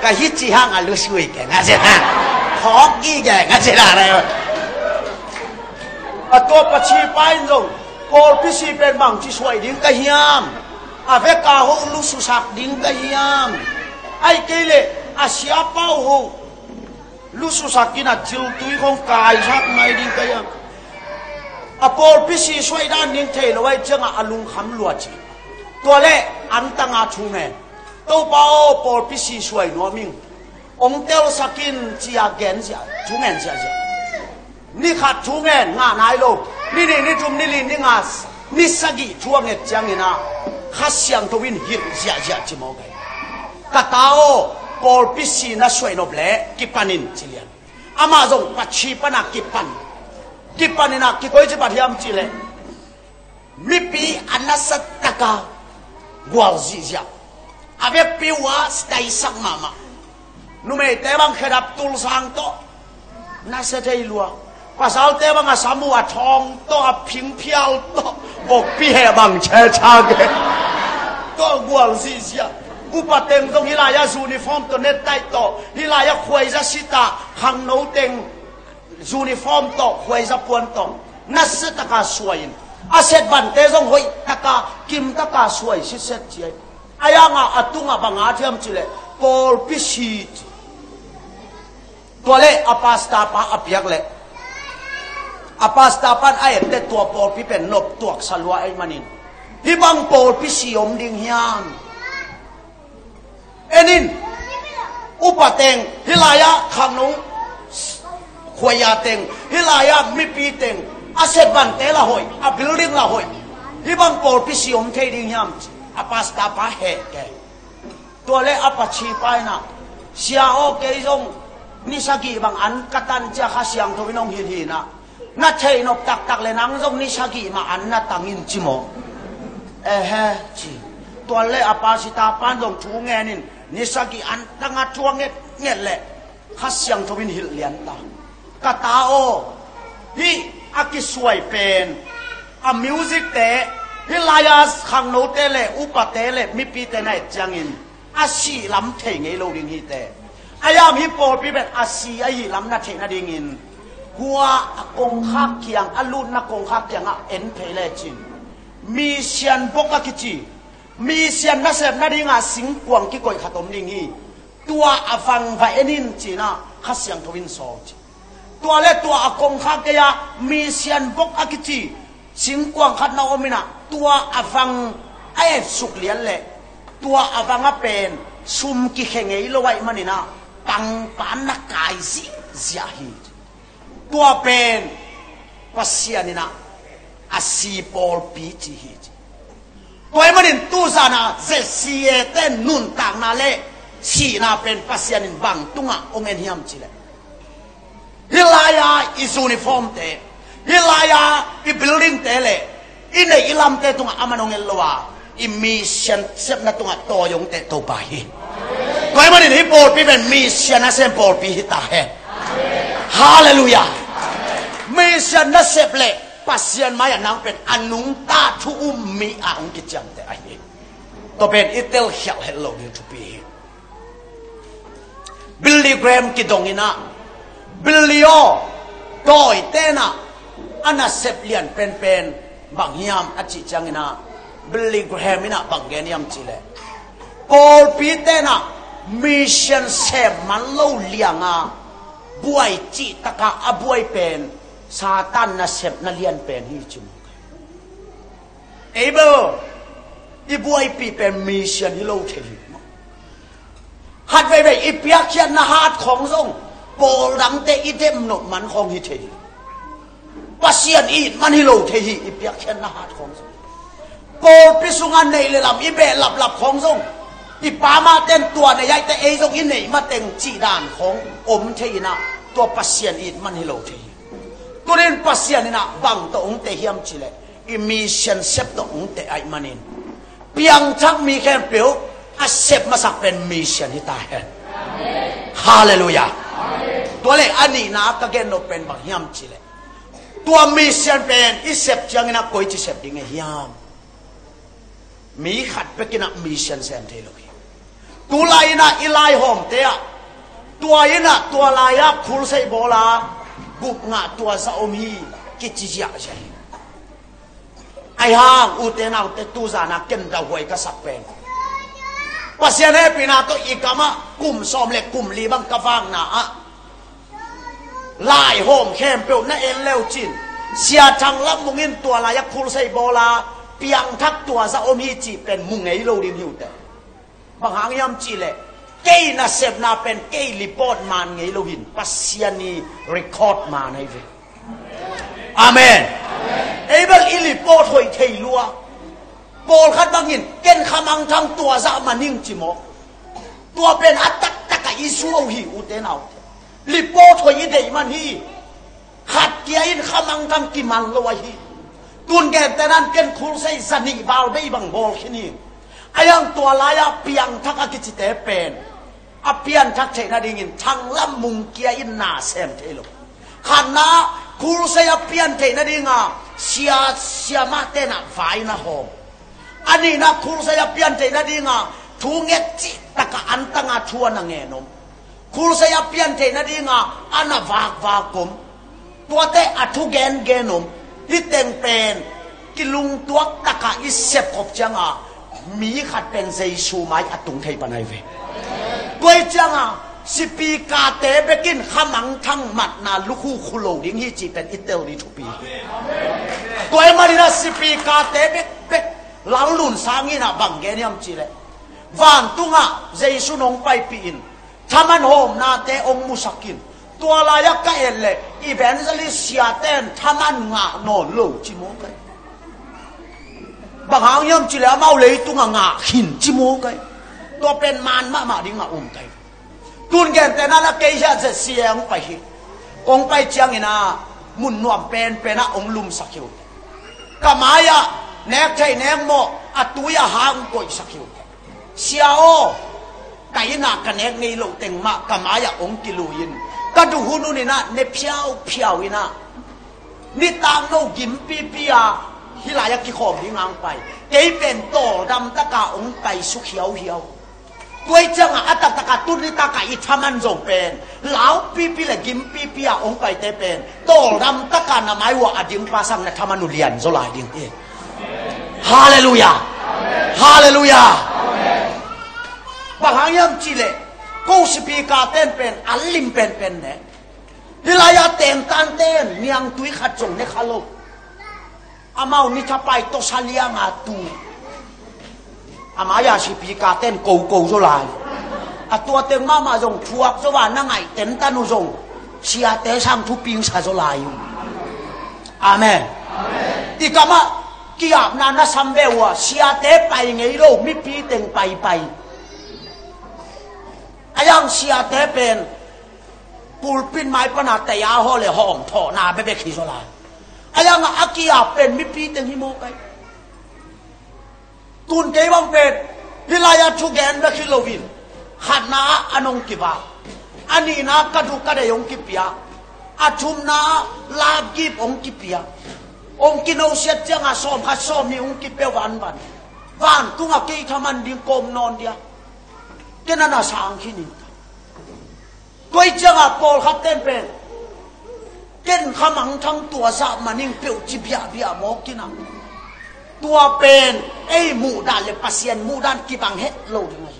ก็ฮิจิฮังอาลุสุอีกงั้นใช่ไหมขอกี่แกงั้นใช่ไหมตัวปัจฉิไปลงโอพิสิเป็นบางที่สวยดิ้งกะฮิยามอาเวกาโฮลุสุสักดิ้งกะฮิยามไอ้เกลอาเซียเป้าโฮลุสุสักกินาจิลตุยของกายสักไม่ดิ้งกะฮิยามอาโอพิสิสวยด้านดิ้งเทลไว้จังอาลุงคำลัวจีตัวเล่อันตั้งอาทุ่งเงตัวเป้าโอพิสิสวยนัวมิงองเตลสักินจีอาเกนจีทุ่งเงจีอานี่ขัดทุ่งเงงานายโลนี่จุ่มนี่ลินนี่งาสนี่สกิช่วงเอ็ดจังนี่นะข้าเสียงทวินหินเสียจิโมกันกะตาโอปอลพิสีน่าสวยนบเล่กิปันินจิเลียนอามาจงปัจฉิปนักกิปันินักกิโกยจิปัทยามจิเลมิปีอันนัสตะกากวาลซิเซียอาเวปิวาสไตสักมานุเมเตบังขดับตุลสังโตน่าเสียใจลัวpasal te bang asamu atong to aping piao to bok pi he bang che cha ge to gwal si sia upateng dong hilaya uniform to net tai to hilaya khoi za sita khang no teng uniform to khoi za puan to nas ta ka suain aset ban te jong hoi taka kim taka suai si set chi ayanga atunga banga thiam chile pol pisi tole apasta pa apyak le apastapan ay te tua pol pi pen nop tuak salwa ay manin hibang pol pi siom ding hiam enin upateng hilaya khanung khoya teng hilaya mi pi teng aset ban te la hoi a building la hoi hibang pol pi siom the ding hiam apastapa he ke tole apachi pai na sia o ke jong ni sagi bang an katan cha kha siang thoinong hi naน่าใช่นกตักเลยนังตรงนี้ชักกี่มาอันน่าตังอินจิโมจีตัวเล่อปาสิตาปานตรงทูเงินนี่ชักกี่อันตั้งช่วงเงี้ยแหละข้าเสียงทวินหิลเลียนตากาตาโอพี่อากิสวยเป็นอามิวสิกเตะฮิลายาสขังโนเตเล่อุปเตเล่มิปีเตไหนจังอินอาชีลำเทงไอโลดิงฮิเตอายามฮิปโปปีเป็นอาชีไอลำนัดเทนดิงอินหัวกงคักเคียงอลุนนักกงคักเคียงเอ็นเพลจินมีเชียนบกกิจิมีเชียนนักเสพนาดิงาสิงกวงกิโกยขตมดิงฮีตัวอฟังไฟเอ็นินจีน่าข้าเสียงทวินโซจิตัวเล็กตัวกงคักเกียมีเชียนบกกิจิสิงกวงขัดนาอมินะตัวอฟังไอ้สุกเลียนเละตัวอฟังเป็นซุมกิเขงไอโลไวมันนี่นะปังปานนักกายสิเสียฮีตัวเป็นปัสเซียนี่นะอาซีปอลปีจีฮีตัวไอ้มันตู้ซานะเจสีเอเต้นนุนต่างนาเล่สีน่าเป็นปัสเซียนินบังตุงะองเอ็นฮิมจิเลฮิลายาอิซูนิฟอร์มเตฮิลายาอิบิลดิ้งเตเลอินเออิลัมเตตุงะอามันองเอลวา อิมิเชียนเซฟนัตุงะโตยงเตโตไปก็ให้มันนี่โปรดพี่เป็นมิเชียนนะเซมโปรดพี่ตาเฮฮาเลลูยามิเชียนนะเซฟเล่ปัสเซียนมาอย่างนั้นเป็นอนุงตาทุอุมมีอ่างกิจำแต่ไอ้ตัวเป็นอิตเตลเฮลเฮลโลนิทุปีบิลลี่แกรมกิดงอินะบิลลี่โอโดยเตนะอันน่ะเซฟเลียนเป็นบางยามอจิจังอินะบิลลี่แกรมอินะบางเกนยามจิเลปอลปีเตนะมิชชั่นเซฟมันเล่าเลียงอ่ะบวยจิตกะอบวยเป็นซาตานน่ะเซฟน่ะเลียนเป็นฮิจิมเอเบอร์อีบวยปีเป็นมิชชั่นที่เราเทหิหัดไปอีเปียกเขียนนาฮัดของทรงโปรังเตอีเดมโนมันของฮิเทหิปัสเซียนอีมันฮิโลเทหิอีเปียกเขียนนาฮัดของทรงโปปิสุงานในเลลำอีเบหลับของทรงอีปามาเต้นตัวในยัยแต่เอทรงอินในมาเต็งจีดานของอมเทหินะตัวปัสเซียนอีมันฮิโลเทหิตัวนี้ปัสเซียนนี่นะบังตัวองเตหิมจิเลอีมิเชนเซปตัวองเตไอมันินเพียงชักมีแค่เปลวอาเซฟมาสักเป็นมิชชั่นที่ตายฮาเลลูยาตัวเล็กอันนี้นะก็เกณฑ์เป็นบางยามจิเลตัวมิชชั่นเป็นอิเซฟจังนะกุยจิเซฟดิ้งยามมีขัดไปกินมิชชั่นเซนเทโลกีตัวลายนะอีไลหอมเตะตัวยินะตัวลายคุลเซโบลาบุกงะตัวซาอมีกิจิยาใช่ไอ้ห่างอุเตนาอุเตตูซานะเก็นดาวไว้ก็สักเป็นปัสยาเนปินาตัวอีกามะกลุ่มซอมเล็กกลุ่มลีบังกะฟังนะลายโฮมเข้มเปียวนั่นเองเลวจินเสียจังรับมุงินตัวลายคุลไซโบลาเปียงทักตัวซาอมีจีเป็นมุงไงโลดิมหิวแต่บางหางยำจีเลยเกยน่ะเสพน่ะเป็นเกยรีพอร์ตมาไงโลหินปัสยานีรีคอร์ดมาในเวอาเมนเอเบลอิลิโปถอยเทลัวโปลคัดบางหินเกณฑ์ขมังทั้งตัวซะมานิ่งจิโมตัวเป็นอัตตะตะกะอิสูหิอุเตนเอาลิโปถอยเดมันฮีขัดเกียอินขมังทั้งกิมันลวยฮีตุนแกนแต่นั้นเกณฑ์คุลไซสนิบาลได้บังบอลขี้นี่ไอ้ยังตัวลายเปียงทักกิจิเตเป็นอเปียนทักเทนาดิ่งทั้งละมุงเกียอินนาเซมเทโลขันนะคุลไซอเปียนเทนาดิ่งเสียมาเตนะไฟนะโฮอันนี้นะคุลสยามเปลี่ยนใจนะดีงาทูเงจิตะกะอันตังอาชวนงเงนมคุลสยามเปลี่ยนใจนะดีงาอันน่ะวากกุมตัวเตะอัทุเกนเกนมที่เต็งเป็นกิลุงตัวตะกะอิเสพขบจังมีขัดเป็นใจชูไม้อัตุงไทยปนัยเวตัวจังสิปีกาเตเบกินขมังทั้งหมัดนาลูกคู่คุโลดิ้งฮีจีเป็นอิตเตอร์ลีทุปีตัวมาดีนะสิปีกาเตเบกหลังลุ่นสามีน่ะบังเกนี่ยมจีเลยวันตุงะเจสุนงไปปีนทำมันโฮมนาเตองมุสกินตัวลายกะเอลเลยอีเวนต์ลิเซียเตนทำมันงะโนโลจิโมกันบางหางยมจีเลยมาเลยตุงะงะหินจิโมกันตัวเป็นมันมาดิ้งะกันตุนแกนแต่นั่นละเกยจะเสียงไปองไปเจียงอินะมุนนวมเป็นนะองลุมสักอยู่กามายะแนกใจแนกโมอัตุยหางกอยสักอยู่เสียโอไก่หนักกันแนกนี่โลเต็งมากมายะองกิลุยินก็ดูหุ่นนี่นะเนเพียวอินะนี่ตามโนกิมปีอาฮิลายะกิขอมที่งางไปเกยเป็นโตดำตะกาองไก่สุเขียวตัวจังอัตตะกาตุนิตะกาอิทามันจงเป็นเหลาปีเลยกิมปีอาองไปเตเป็นโตดำตะกานาไม้ว่าอดิงปาสังนะทามันุเลียนโซลาดิงเอฮาเลลูยาฮาเลลูยาบางอย่างจีเลกูสปีกาเต้นเป็นอัลลิมเป็นเนี่ยฮิลายาเต้นตันเต้นเนียงตุยขัดจงในขลุ่มอามาอุนิทับไปโตสัลยางาตูอามายาสปีกาเต้นกูโซลายตัวเต็งมาจงพวกสว่านนั่งไงเต็นตันุจงเชียเตช่างทุปิงชาโซลายอาเมนอีกามากิอาบนานะซัมเบวะเสียเตไปไงโลมิปีเต็งไปอายังเสียเตเป็นปูลปินไม้ปนาแต่ยาห่อเลยห้องถอนาเบเบขีโซลาอายังอากิอาบเป็นมิปีเต็งฮิโมไป ตุนเกยบังเป็นฮิลายาทุกแกนนักฮิโลวินขัดนาอนงกิบาอันนี้นะกระดูกกระเดยองกิเปียอาชุมนาลากิบองกิเปียองกินเอาเสียจังอาสอมขัดสอมนี่องกิเปียวันตุ้งอาเกยทำมันดิ่งกลมนอนเดียแกนั่นน่ะสังขินิตัวจังอาปอลขัดเต็มเป็นเก่นขมังทั้งตัวสามันนิ่งเปียวจิบยาเบียมอกกินังตัวเป็นไอ้หมู่ด้านเลยปัสเซียนหมู่ด้านกิบังเฮโลดึงอะไร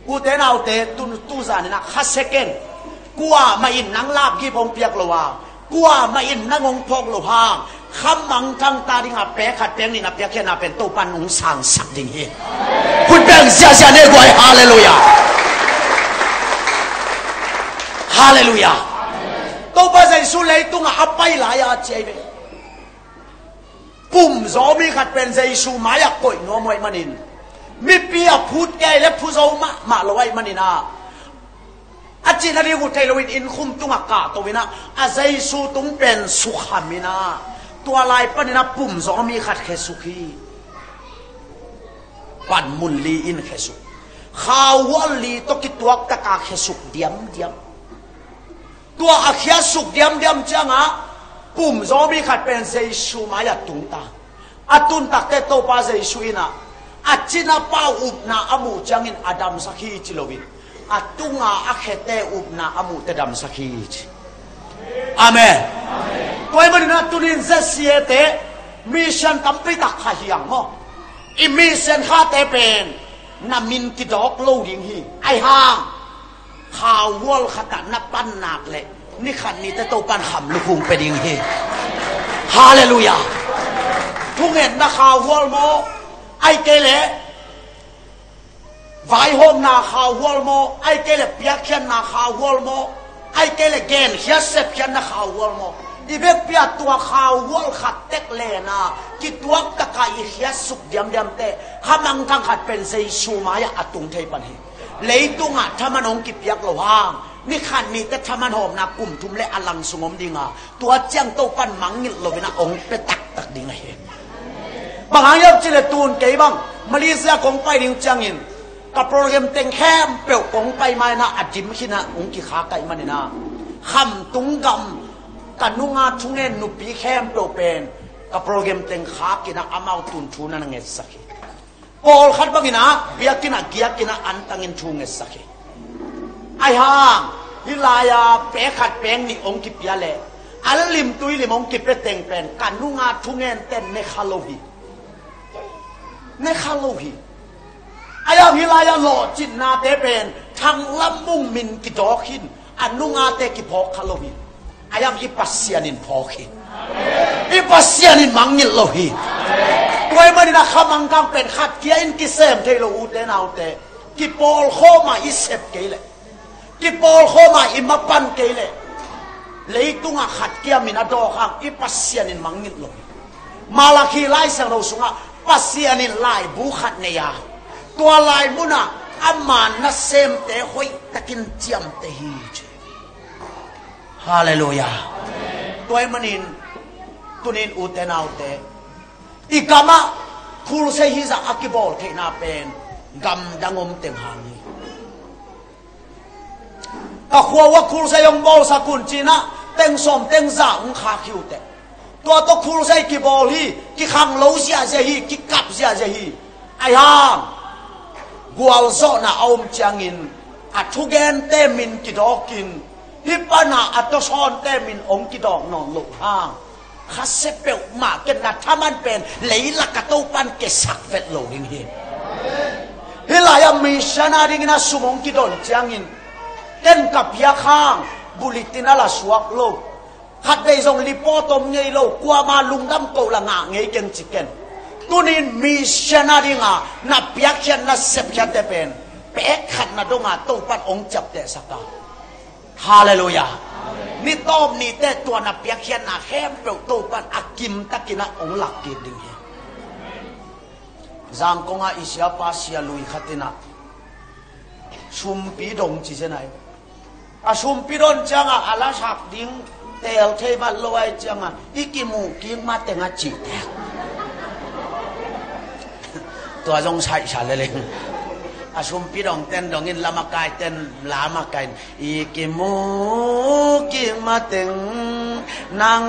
กูเตนาเตตุซานี่นะฮัสเซเกนกูว่ามาอินนังลาบกีพงเปียกโลวากูว่ามาอินนังงพกโลพางขมังทั้งตาดิ่งอาเปะขัดเปียงนี่นะเปียกแค่นาเป็นตัวปันองสังสักดิ่งเฮคุณเปียงเสียเนี่ยกวยฮาเลลูยาฮาเลลูยาตัวปัจจัยสุเลยตุงอาไปหลายอาเจ็บปุ่มจอมีขัดเป็นใจสูมาอยากก่อยนัวมวยมันินมีเปียพูดแก่และผู้จอมาลอยมันินาอาจินาดีกุเทลวินอินคุมตุงอากาตัววินะอาใจสูตุงเป็นสุขามินาตัวลายปนินาปุ่มจอมีขัดแค่สุขีปันมุนลีอินแค่สุข้าววัลีตกิตัวตะกาแค่สุเดียมตัวอาเขียสุกเดียมจังอ่ะปุ่มจอมีขัดเป็นใจสูมาอยากตุงตาอาตุนตักเตโตปาใจสูอินะอาจินาป้าอุบนาอามูจังอินอดัมสักฮีจิโลวินอาตุงอาเขเตอุบนาอามูเตดัมสักฮีจิอาเมนตัวมันนะตุนินเซเซียเตมิชันตัมปิตักขายยังมั้งอิมิเซนข้าเตเป็นนามินกิดอกโลดิงฮีไอห่างข่าววอลขตันนับปันหนักเลยนี่ขันนี้แต่โตปันหำลูกพุงไปดิงฮีฮาเลลูยาทุกเห็นนะข่าววอลโมไอเกเลไวโฮมนาข่าววอลโมไอเกเลเปียกเขียนนาข่าววอลโมไอเกเลเกนเฮียเซปเขียนนาข่าววอลโมอีเบเปียตัวข่าววอลขัดเต็กเลนะกิตัวตะกายเฮียสุกเดียมเตะขมังทั้งขัดเป็นเซชูมายาอตุงเทปันเฮเลยตุงอ่ะถ้ามันองกิเปียกระว่างนี่ขันนี้แต่ถ้ามันหอมนะกลุ่มทุ่มและอลังสงมดิงอ่ะตัวเจียงโตปันมังงิลโลวินะองไปตักดิงเฮบางอย่างจิเลตูนเกย์บังมาเลเซียคงไปดิงจังอินกับโปรแกรมเต็งแคมเปลวคงไปมานะอจิมขินะองกิขาไก่มันนะคำตุงกำกันนุงาทุงเงินนุปีแคมเปลวเป็นกับโปรแกรมเต็งขากินะอามาตุนชูนันเงสักโอลขัดบังอินะเบียกินะเกียกินะอันตังอินชูเงสักไอห่างฮิลายาเปขัดเปงนี่องกิเปียเล่อัลลิมตุยลิมองกิเปเต็งเป็นกันนุงาทุงเงินเต็นในคาโลฮีในคาโลฮีอายาฮิลายาโลจินนาเตเป็นทางลำมุงมินกิจอขินอันนุงาเตกิพอคาโลฮีอายาอิปัสเซียนินพอขินอิปัสเซียนินมังงิลโลฮีตัวมันนะขมังกังเป็นขัดเกียอินกิเซมเทโลอูเตนาอูเตกิปอลโคมาอิเซปเกเลกิปอลโคมาอิมาปันเกเลเลยตุงขัดเกียมินาดอขังอิปัสเซียนินมังงิลโลฮีมาลาคีไลเซงเราสุงะปัสเซียนินลายบุขัดเนียตัวลายมุนะอามานัสเซมเตหอยตะกินเจียมเตฮีจฮาเลลูยาตัวมันนินตุนินอุเตนาอุเตอีกามะคูลเซฮิซาอักิบอลเทนาเป็นกำดังอมเต็งหานีตะขัวว่าคูลเซยงบอลสกุลจีนะเต็งสมเต็งจ่าอุขาคิวเตตัวตะคูลเซกิบอลฮีกิขังโลเซียเซฮีกิกับเซียเซฮีไอฮามกัวลโซน่าอมจังอินอัทุเกนเตมินกิดอกินฮิปนาอัตซอนเตมินองกิดอกนอนลุห้างข้าเซเปลมาเกินนะถ้ามันเป็นเลยลักกะโตปันเกสักเฟตโลดิงเฮฮิลายามิชนาดิงนะสุมองกิดอนจังอินเต้นกับยาข้างบุลิตินาลาสวกโลขัดไปส่งรีพอร์ตมเงยโลกว่ามาลุงดำโกละงาเงยเก่งจิเก่งตุนินมิชนาดิงานับยักษ์นับเสพยันเตเป็นเป๊ะขัดนาดงาโตปันองจับเตสักกาฮาเลลูยานี่ต้มนี่แต่ตัวนับยักษ์นาแคมเปลวโตปันอากิมตะกินะองหลักกิดิงเฮจางกงอาอิสยาปาเซียลุยขัดตินะชุมปีดงจีเจนัยอาชุมปีดงจังอาลาชักดิ้งเตลเทบัลลอยจังอาอีกิมูกิงมาเตงอาจิตต ตัวจงใช้ฉันเลยอาชุมปีดองเต้นดองอินลามากายเต้นลามากายอีกิมูกิมาตึงนัง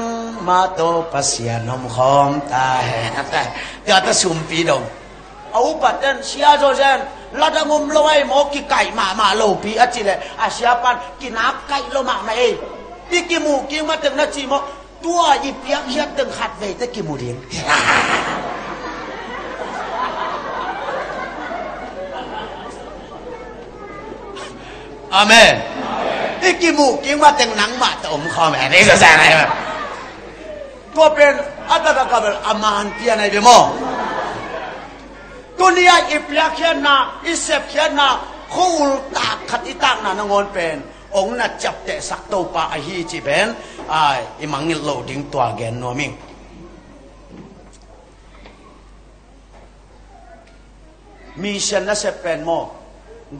มาโตปัสยานมหอมตาเดี๋ยวจะชุมปีดองเอาปัดเต้นเชียโจเจนลัดงมลอยหมอกิไก่มาโลปีอาจิเลยอาเชียปันกินับไก่โลมาเองอีกิมูกิมาตึงนัจีโมตัวอีเปียกเชียตึงขัดเวทกิมูเดียงอาเมนที่กิมูกิมาแต่งหนังมาแต่อมคอแม่นี่จะแสดงอะไรตัวเป็นอัตตะกับอามานเพียในเดโมตัวนี้อีเปียกเขียนนะอีเสพเขียนนะคู่ตาขัดอีต่างน่ะนงอนเป็นองค์น่ะจับแต่สักตัวปะอหีจีเป็นอีมังนิโลดิ้งตัวแกนนัวมิงมีเชนน่ะเสพเป็นโม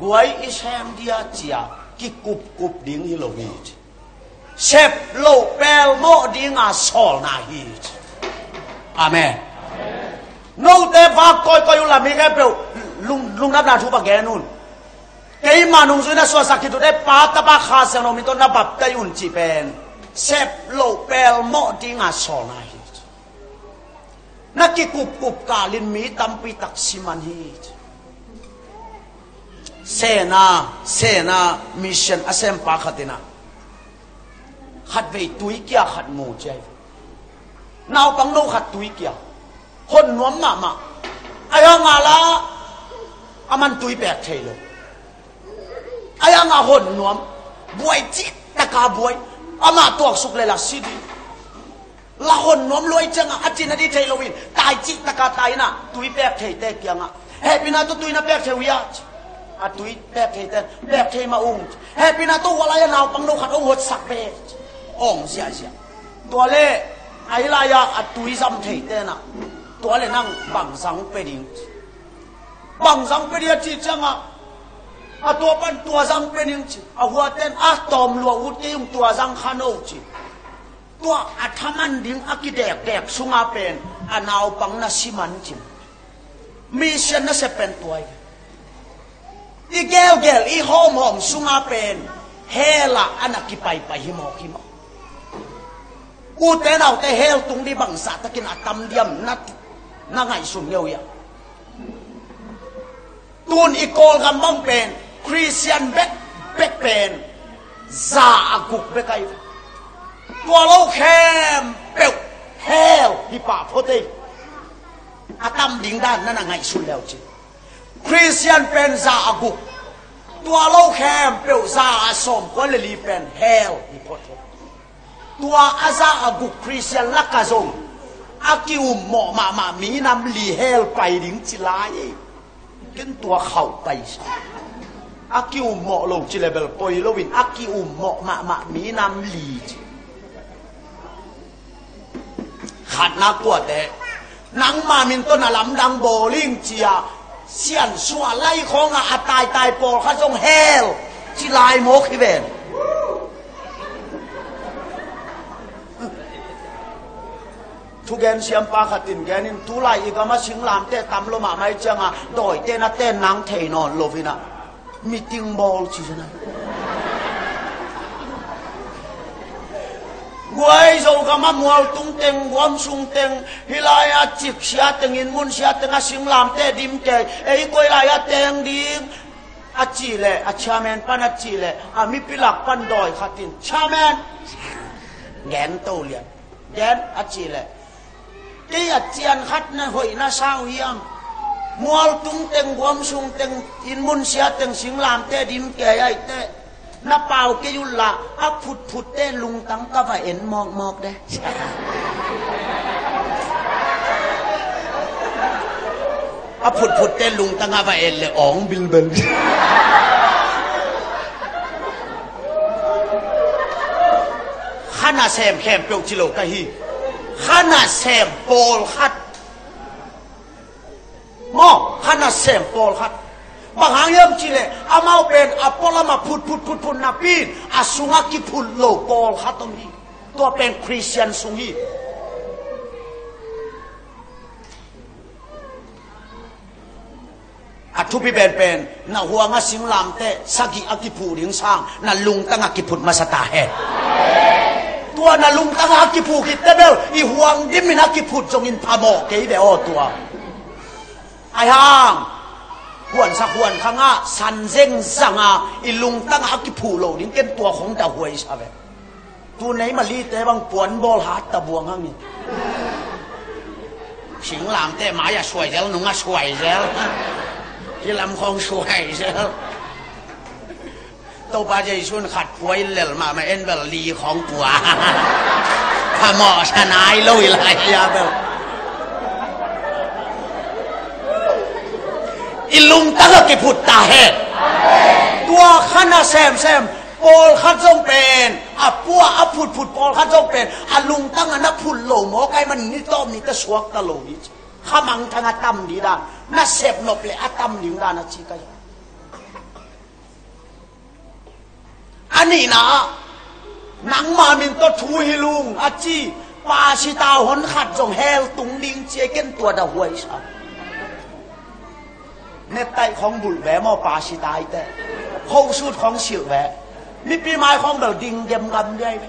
กวยอิเชมเดียจียกิกุบดิ้งฮิโลฮีจเชฟโลเปลโมดิ้งอาสอลนาฮีจอาเมนโนเตฟ้าคอยอยู่ละมีแค่เปลลุงนับนาทุบะแกนุนเกยมานุงซุยน่ะสวสักคิดได้ปาตะบะคาเซโนมิโตนับบับตะยุนจีเป็นเชฟโลเปลโมดิ้งอาสอลนาฮีจนักกิกุบกาลินมีตัมปีตักซิมันฮีจเซนามิชชั่นอาเซมปาขัดนะขัดไปตุยเกียขัดมูใจนาวปังโนขัดตุยเกียคนนวมมาไอ้ยังาละอามันตุยแบกเทโลไอ้ยังาคนนวมบวยจิตตะกาบวยอามาตัวสุกเลยละสิดีละคนนวมรวยจังอาจินดีเทโลวินตายจิตตะกาตายนะตุยแบกเทเตเกียงอ่ะเฮปินาตุยนะแบกเทวิยาอาตุยแบกเทเตแบกเทมาองเฮปินาตุวะลายนาวปังโนขัดองหดสักเบองเสียตัวเล่ไอ้ลายาอาตุยซ้ำเทเตนะตัวเล่นั่งบังสังเปดิงบังสังเปดิจีจังอ่ะตัวปันตัวสังเปดิงจีหัวเต้นตอมลัวอุติยตัวสังขานอจีตัวอัฐมันดิงกิเดกสุงาเป็นนาวปังนาสิมันจีมีเชนน่ะเสเป็นตัวอีเกลอีหอมสุงาเป็นเฮล่ะอันนักกิไปหิมอกูเต้นเอาแต่เฮลตุงดีบังสาตะกินอัตมเดียมนักไงสุนเยียวยาตูนอีโกลกันบังเป็นคริสเตียนเบกเป็นซากุกเบกไอตัวโลแคมเปลเฮลฮิปาโพเตอัตมดิงด้านนั่นไงสุนแล้วจีคริสเตียนเป็นซากุกตัวโลแคมเปลซาสมคนเลยเป็นเฮลฮิปโพเตตัวอาซากุกคริสเตียนลักกะซงอากิวหมอมามีนำลีเฮลไปดิ้งจิลายกินตัวเข่าไปอากิวหมอลงจิเลเบลปอยโลวินอากิวหมอมามีนำลีขัดนักกว่าแต่นังมามินต้นลำดังโบลิงเจียเสียนสัวไล่ของตายปอลข้าจงเฮลจิลายโมกิเวนทุกแกนเสียมปาขัดตินแกนินทุไลอีกมาชิงลามเตะตำลมาไม่จังดอยเตนะเตนังเทนอนโลฟินะมีติงบอลชิชนะกวยโจกมามัวตุงเต็งวอมซุงเต็งฮิลายาจิกเสียเต็งอินมุนเสียเต็งชิงลามเตะดิมเตะกวยลายาเต็งดิมจีเลชาแมนปันจีเลมีพิลักปันดอยขัดตินชาแมนแกนโตเลียนแกนจีเลที่เจียนขัดนะหอยนะสาวเยี่ยมมัวตุงเต็งวอมซุงเต็งอินมุนเสียเต็งสิงลามเตะดิมแก่ไอเตะน้าเปล่าเกยุละผุดเต้ลุงตั้งก็ว่าเอ็นมอกได้ผุดเต้ลุงตั้งก็ว่าเอ็นเลยอ๋องบินเบนข้าน่าแซมแคมเปียวจิโลกะฮีข้าน่ะแซมโปลขัดมอข้าน่ะแซมโปลขัดบางหางเยี่ยมจีเลยอามาเป็นอปอลมาพุดนาปีนสุงากิพุดโลโปลขัดตรงนี้ตัวเป็นคริสเตียนสุงี ทุพิเป็นน่ะหัวงะสิงลามเตสักกี่อักิผูลิงสร้างน่ะลุงตั้งอักิพุดมาสตาเฮตัวน่ะลุงตั้งอักิผูกิเตเบลอีห่วงดิมินักกิพุดจงอินพาโมเกยเบโอตัวไอ้ห่างหวนสักหวนข้างอ่ะสันเซงสังอ่ะอีลุงตั้งอักิผูโลดิ้งเก็นตัวของดาวหวยใช่ไหมตัวไหนมาลีเตบังปวนบอลหาตะบวงห้างนี่สิงลามเตหมาอย่าช่วยเจ้าหนุ่งอ่ะช่วยเจ้าที่ลำคงช่วยเจ้าตัวป้าใจชุนขัดป่วยเหลวมาเอ็นเบลลีของปัวพาหมอชนายลุยไรยาเบลอิลุงตั้งกิพุตตาเฮตัวขันแซมโปลขัดจงเป็นอับปัวอับผุดโปลขัดจงเป็นอัลุงตั้งนับผุดโหลหมอไก่มันนี่ต้มนี่ก็สวกตะโหลนี่ข้ามังทางตั้มดีด้านน่าเสพนบเลยอัตั้มดีด้านนะชีกันอันนี้นะนังมามินตัวทูฮิลุงอาจีปาชิตาหนขัดจงเฮลตุงดิงเจเกนตัวดาวหวยชาเนตไตของบุญแหวมอปาชิตาแต่โฮสูดของเฉียวแหวมีปีไม้ของเบลดิงเยี่ยมกันได้ไหม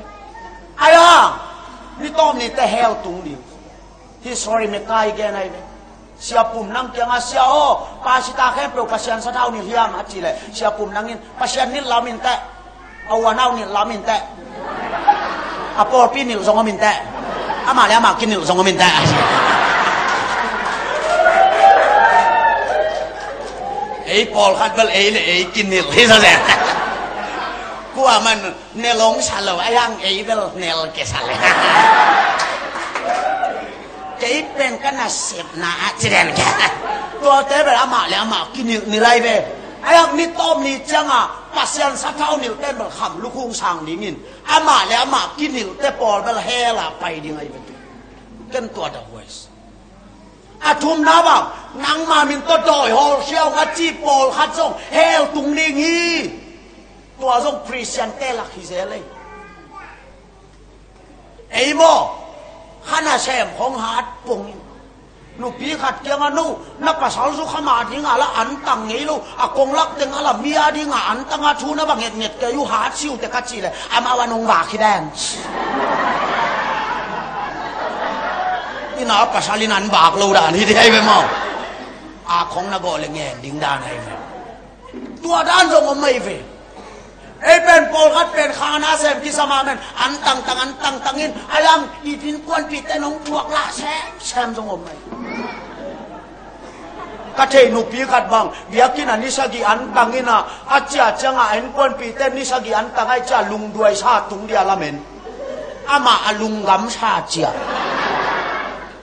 ไอ้ห่านี่ต้อมนี่แต่เฮลตุงดิงที่สอรี่ไม่ใกล้แกไหนไหมเสียปุ่มนั่งเกียงอาเสียโอปาชิตาแค่เปล่าปัสยันสะเท่านี่เฮียงอาจีเลยเสียปุ่มนั่งนินปัสยันนินลามินแต่เอาวันเอานี่ลามินแต่อาปอปีนิลสองมินแต่อามาแล้วมากินนิลสองมินแต่ไอ้ปอลคัดเบลไอ้กินนิลที่สุดเลยกูว่ามันเนลงฉันเลยไอ้ยังไอ้เบลเนลเกสันเลยไอ้เป็นกันน่ะเสพน่ะจีเดนแกตัวเต๋อเบลอามาแล้วมากินนิลไรเบไอ้ยังนี่ต้มนี่จังอ่ะปัสยันสักเท่านิลเต้นเบลขำลูกคุ้งช่างดิ้งินอามาแล้วมากินนิลเต้ปอลเบลเฮล่ะไปดิ้งไอ้เบลกันตัวดาวส์อาทุ่มน้ำบังนังมามินตัวดอยฮอลเชียวกัจีปอลขัดส่งเฮลตุงดิ้งฮีตัวส่งพรีเซนเต้ลักฮิเซเลยไอ้โมข้าน่ะแซมของฮาร์ดปงนูปีขัดเกียงนูนับภาษาสุขมาดิ้งอะไรอันตังงี้ลูอากงลักเต็งอะไรมีอะไรดิ้งอันตังอาชูนะบางเงียดแกอยู่ฮาร์ดชิวแต่กัจีเลยอามาวันงบาคิดแดนนี่นะภาษาลินันบากเราด่านี่ได้ไหมมั่งอาของนักโกเลยเงี้ยดิ้งด่านให้ไหมตัวด้านทรงมันไม่เว้ไอ้เป็นโปลกัดเป็นข้านาเซมกิสมาเมนอันตังอินไอ้ยังอีพินควนปิดแต่น้องพวกละแซมทรงผมไหมก็เทนุปีกัดบังเดี๋ยวกินอันนี้สักกี่อันตังอินอ่ะอาจารย์จังอ่ะเห็นควนปิดแต่นี่สักกี่อันตังไอ้จ่าลุงด้วยชาตุงเดียละเมนอามาอลุงกำชาเจีย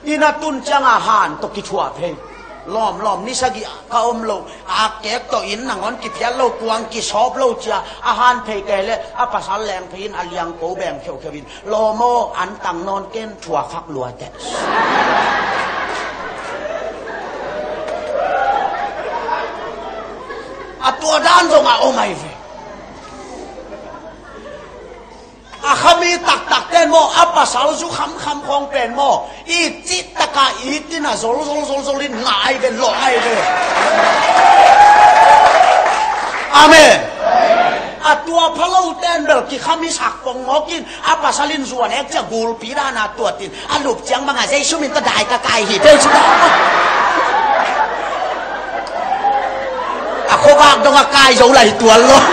อินาตุนจังอาหารตกิชัวเพล้อมนี่สักกี่ข้าวโลอาเก็บตัวอินนังอนกิพยาโลกวางกิชอบโลเจียอาหารเพยแกเลยอาภาษาแรงพินอาเลียงโกแบมเขียววินโลโมอันตังนอนเก้นชัวฟักลัวแต่อาตัวด้านตรงอาโอไม่เวอาขมีตักเต้นโมอัปปะสาวสุคำคงเป็นโมอีจิตตะกาอีติน่ะโซลลินหายเป็นหล่อไอเลยอาเมนอาตัวพะโล้เต้นเบลกิขมีสักปงงกินอัปปะสลินส่วนเอ็กจะกูลปีรานาตัวตินอาลูกจังบังอาใจชุมินตะได้กะไก่หิเตชิบะอาโคบากดงกายอยู่ไหลตัวลง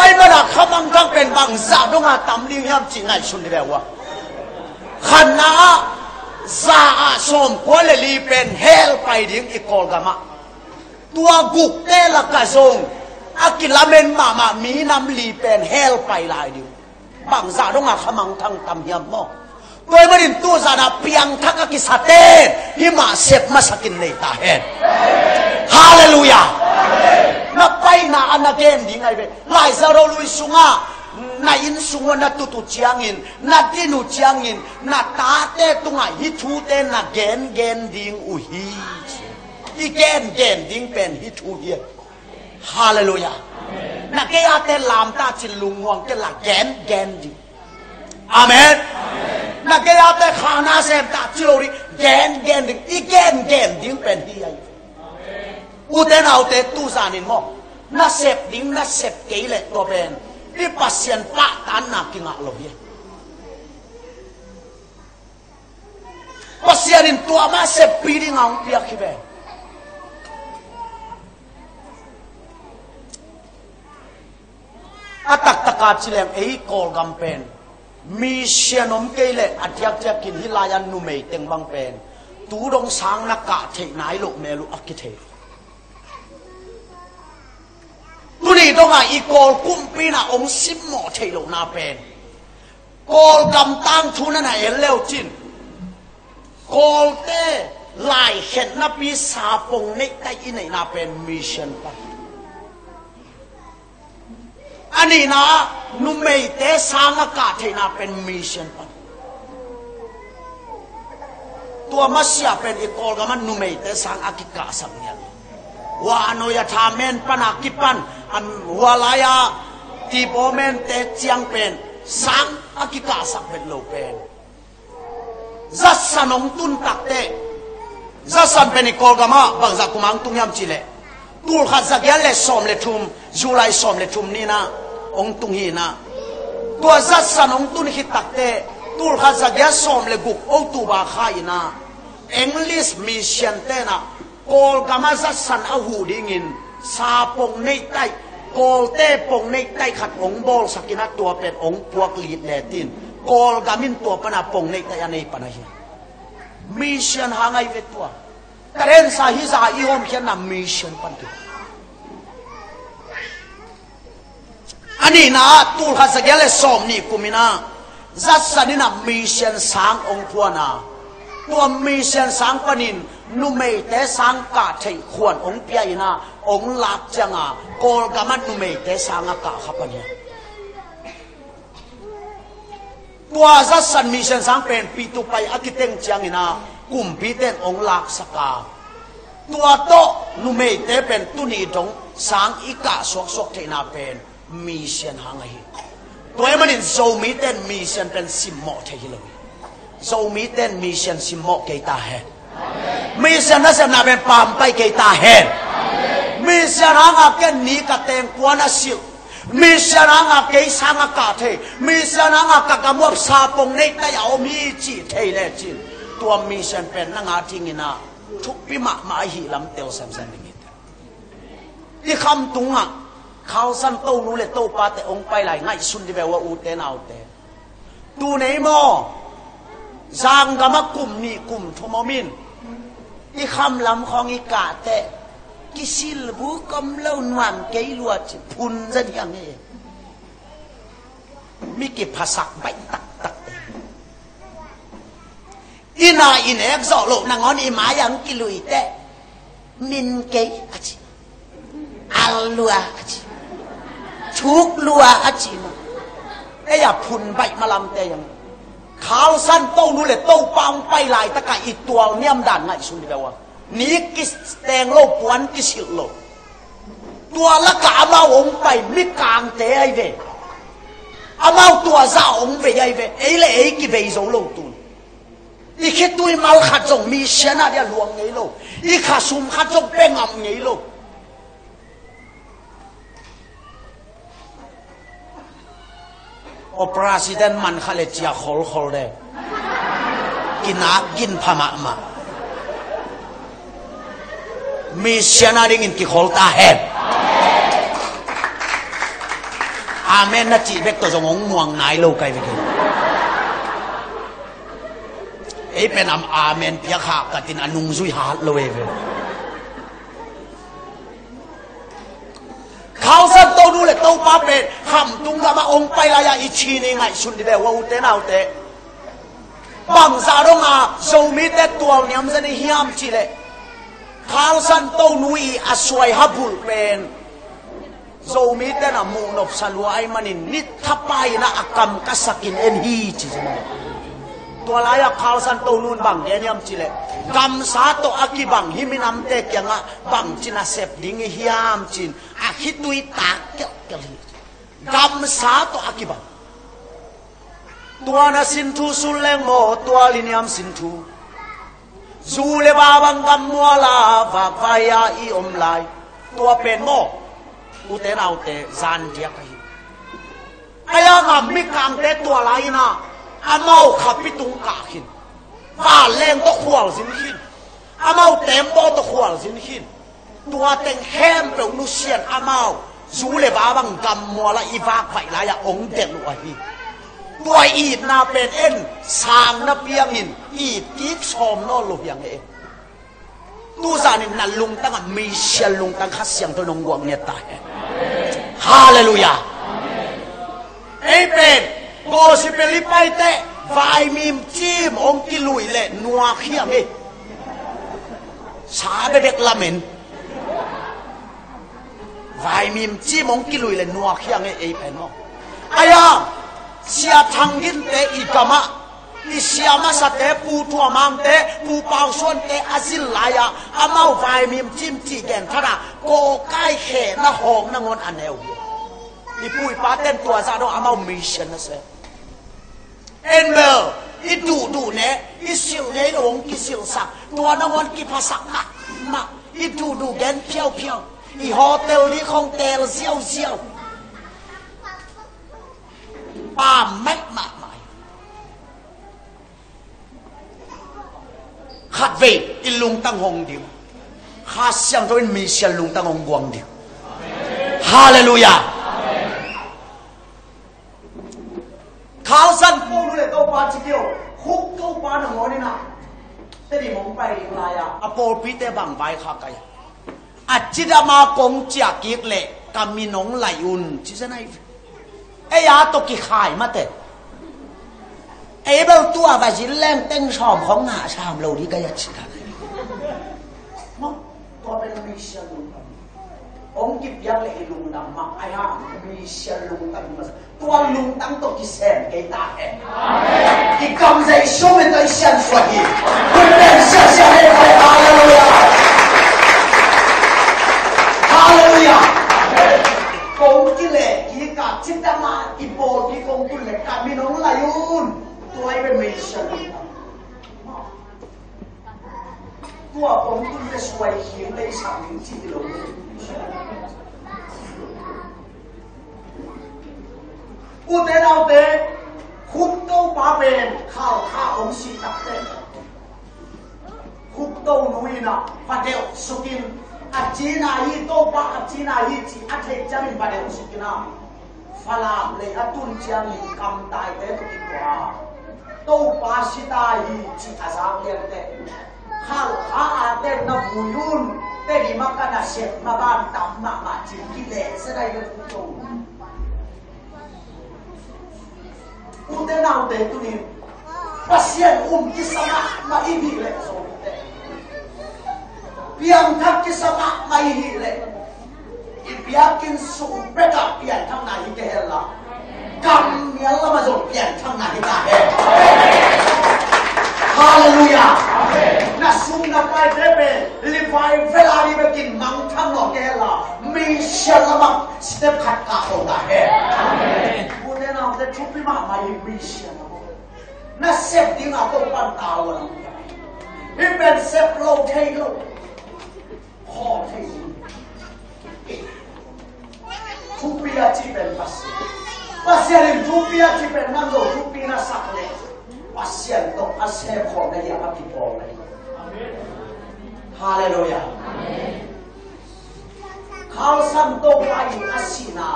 ไอ้มาดักขมังทั้งเป็นบางสาวต้องมาตำลิงยามจริงไงชุนได้แบบว่าขณะซาอาสมควรเลยลีเป็นเฮลไปดิ้งอีกกอลกามะตัวกุกเตละกะทรงอากิลาเมนมามีนำลีเป็นเฮลไปลายดิ้งบางสาวต้องมาขมังทั้งตำยามมอโดยมาดินตัวสานาเพียงทักกิสเตหิมาเสพมาสกินในตาเฮนฮาเลลูยานับไปนาอันนักเก็นดิ้งไงเว้ยไล่ซาโรลุยสุงานาอินสุงานาตุเจียงอินนาดินุเจียงอินนาตาเตตุงาฮิทูเตนาเกนดิ้งอุฮีอีเกนดิ้งเป็นฮิทูเดียฮาเลลูยานักเกยอาเตลามตาจิลุงวงเกละเกนดิ้งอาเมน นักเกียร์แต่ข้านาเซมตาจิโรริแกนดิ้งอีแกนดิ้งเป็นที่ใหญ่อุเทนเอาแต่ตู้สานินมอกน่าเซฟดิ้งน่าเซฟเกย์เลยตัวเป็นที่ปัสเซียนปะตันนักกิงอ่ะลอยปัสเซียนินตัวมาเซฟปีดิ้งเอาเปียกขี้เป็นอาตักตะการจิเลมเอ้กอลกัมเป็นมีเชียนอมเกย์เลยอัดยักจะกินฮิลายันนุเมย์เต็งบังเป็นตูดงสังนักกะเทนายลูกเมลูอักกิเทตุนี่ต้องอีกอลกุมปีน่ะองซิมหมอเทลูนาเป็นกอลกำตั้งทุนนั่นเอเลวจินกอลเต้ลายเห็นนับปีสาปงในใต้อินในนาเป็นมิชชั่นปะอันนี้นะนุเมย์เตสังอากาศที่น่าเป็นมิชชั่นปะตัวมัสยาเป็นอีกอลกับมันนุเมย์เตสังอากิกาสังเนียว่าโนยธาเมนปนักกิปันอันวาลายาที่โบเมนเตเจียงเป็นสังอากิกาสังเป็นโลเป็นจัสสันองตุนตักเตจัสสันเป็นอีกอลกับมาบางจากกุมังตุงยามจิเลตูลขัดสักยันเลสอมเลทุมจุไลสอมเลทุมนี่นะองตุงฮีนะตัวจัสสันองตุนฮิตักเตตูลขัดสักยันสอมเลกุกโอตูบาขายนะอังกฤษมิชชั่นเตนะกอลกามาจัสสันอาหูดิ่งินซาปงในใต้กอลเต้ปงในใต้ขัดองบอลสกินักตัวเป็นองพวกลีดเลตินกอลกามินตัวปนาปงในใต้อันนี้ปนาฮีมิชชั่นหางไอเวตัวแต่เรนสาฮิซาอีโอมเขียนนำมิชชั่นปันตุอันนี้นะตูลขัดสักยันเลสอมนี่กุมินะจัสสันนี่นะมิชชั่นสังองพวนาตัวมิชชั่นสังปนินนุเมย์เตสังกาเทควรองเปียนะองหลักจังอ่ะกอลกามันนุเมย์เตสังอากาขับปนิตัวจัสสันมิชชั่นสังเป็นปีตุไปอากิเตงจังนะกุมพีเตนองหลักสกาตัวโตนุเมย์เตเป็นตุนีตงสังอิกาสวกสวกเทนาเป็นมิชชั่นหางไอตัวมันอินโซมีเตนมิชชั่นเป็นสิมโมเทฮิโลโซมีเตนมิชชั่นสิมโมเกตาเฮมิชชั่นนั้นจะนับเป็นปามไปเกตาเฮมิชชั่นหางเกนี่กเตงกวนอาศิลมิชชั่นหางเกยสังอากาเทมิชชั่นหางกำมวบซาปงในแต่เอามีจีเทเลจินตัวมิชชั่นเป็นนังอาทิงินะทุกพิมาหิลำเตียวแซมดิ่งที่คำตุงอ่ะเขาสั้นโตนูเลโตปาแต่องไปไหลง่ายสุดที่แบบว่าอูเตนเอาเตตูไหนมอจางกามกุมนี่กุมทมมินอีคำลำของอีกาเตกิสิลบุกำเล่านวลเกยลวดพุนจะยังไงมีกี่ภาษาใบตักอีน่าอินเอกซ์โลกนางอนอีมายังกิลุยเตมินเกยอจิอัลลัวอจิชุกลัวอจิมาไอ้ยาพุนใบมาลำเตยังขาวสั้นโตนูเลยโตปังไปลายตะกายอีตัวเนี่ยมด่านไงสุดที่แบบว่านี้กิสแตงโลปวนกิสิโลตัวละกามาองไปมิกางเตไอเวอามาตัวซาองไปไอเวไอเล่ไอกิเวโซโลตุนอีคิดตัวมาขัดจงมีเชนะเดียหลวงไงโลอีขาซุมขัดจงเป้งอ่ำไงโลโอปราซิเดนมันขเลจียาขอลเดกินนักกินพม่ามามีเชนาดิ่งกิขอลตาเฮดอาเมนนัจีเบกตัวจงงม่วงนายโลกไกไปกินไอ้เป็นอาเมนเพียขากัตินอนุงซุยหาโลเวเขาสันโตดูเลยโตป้าเป็ดคำตุงกับมาองไปลายอิชีนี่ไงสุดที่แบบว่าอุเตนเอาเตะบังซาดงอาโซมิเตตัวเนี่ยมันจะได้เฮียมจีเลยเขาสันโตนุยอาสวยฮับุลเป็นโซมิเตนะมูนบสลวยมันนิดทับไปนะอักรรมกัสกินเอ็นฮีจีใช่ไหมตัวลายเขาสันโตนูนบังเนี่ยมจีเลยกำสาโตอากิบังฮิมินำเตกยังอ่ะบังจินาเสพดิ้งเฮียมจินอาคิตุยตากเกลกำสาโตอากิบัง ตัวน่ะสินทูสุลเลงโมตัวลินยามสินทูจูเลบาบังกัมมัวลาวากวายาอีอมไลตัวเป็นโมอุเตนเอาเตจานเดียกันไอ้ยังอ่ะมิกังเตตัวไรนะอาเมาขับพิตุงกาขินฟ้าแรงตะขวลสินขินอาเมาเต็มโบตะขวลสินขินตัวเต็งแฮมเปล่านุเชียนอาเมาจูเลบาบังกัมมัวลาอีวากไฟลายองเด็กลูกไอ้ตัวอีดนาเป็นเอ็นสางนาเปียงินอีดกีกชมนอลูกอย่างเองตู้จานินันลุงตั้งมีเชียลุงตั้งขัดเสียงตัวนงกวงเนี่ยตายฮาเลลูยาเอเป็นโกสิเปลิไปเตะไฟมีมจีมองกิลุยเละนัวเขี้ยมเอสาเด็กละเมนไฟมีมจีมองกิลุยเละนัวเขี้ยมเอเป็นเนาะอายาเสียทางยินเตะอีกามะที่เสียมาสเตะปูทัวมังเตะปูเปาส่วนเตะอาซิลลายาอาเมาไฟมีมจิมจีแกนทระโกใกล้เขนะหงนะงอนอันเอวที่ปุยปาเต้นตัวซาโดอาเมามิชนะเซเอ็นเบลอีดูเนะอีสิวเนะองกิสิวสักตัวนงอนกิภาษามาอีดูแกนเพียวอีโฮเทลนี้ของเตลเซียวป้าไม่มาใหม่ขัดเวอิลุงตั้งหงเดียวข้าเสียงตัวมีเสียงลุงตั้งหงกวงเดียวฮาเลลูยาข้าวสันปูรุเลยตัวปาจิเกียวคุกตัวปาหนังหัวนี่นะแต่ดิมองไปอีกลายอโปปีเตบังใบข้าไก่อาจิดามากงจากกิกเละกามินงไหลอุนจิเซนไอไอ้ยาตกิขายมาเตะไอ้เบลตัวแบบชิ้นแรงเต้งชอบของหน้าชามเราดีก็ยัดชิดอะไรมั้งตัวเป็นมิเชลุงตัมองกิบยังเลยลุงดำมาไอ้ฮะมิเชลุงตัมมาตัวลุงตั้งตกิเซนเกตาเองอีกคำใจช่วยตัวเชียนสวยคุณเป็นเชียนให้ใครฮาเลลูยาฮาเลลูยากงกิเลกีกับชิดมาอีโปกีกงกิเลกับมีน้องลายุนตัวไอ้เป็นมิชลินตัวกงกิเลสวยหิวเลยสั่งที่เราอุเตนเอาเตะคุกโตปาเป็นข้าวข้าองศิตักเตะคุกโตนุยนะพระเดวสุกินอาจีนาฮีโตปะอาจีนาฮีจีอาเทจังอินบาเดอุสุกินาฟาลาเลยอาตุนจังอินคำตายเตตุกิตัวโตปาสิตาฮีจีอาซาเลียนเตข้าวข้าอาเตนนับบุยุนเตดิมากันอาเชตมาบ้านตัมมาจิกิเลสได้กันทุกโตอุเตนาอุเตตุนิปัสยันกิสมามาอิบิเลสโอเตpiang thak ki sama mai hi le i piakin su beka pian thang na hi ke hela kam mial la ma zo pian thang na hi ka he hallelujah amen na sung na pai tebe li vai vela ri bekin mang thang no ke hela mi shalama step khat ka ho da he amen une na de chupi ma mai mi shalama na sep ding a to pan taw na hi ben sep lo thei loขอให้ทุกปีอาชีพเป็นภาษีภาษีเรื่องทุกปีอาชีพเป็นนั่งดูทุกปีน่าสักเลยภาษีต้องอาศัยของในยามที่พอเลยฮาเลลูยาเขาสั่งตัวไปอาศีนา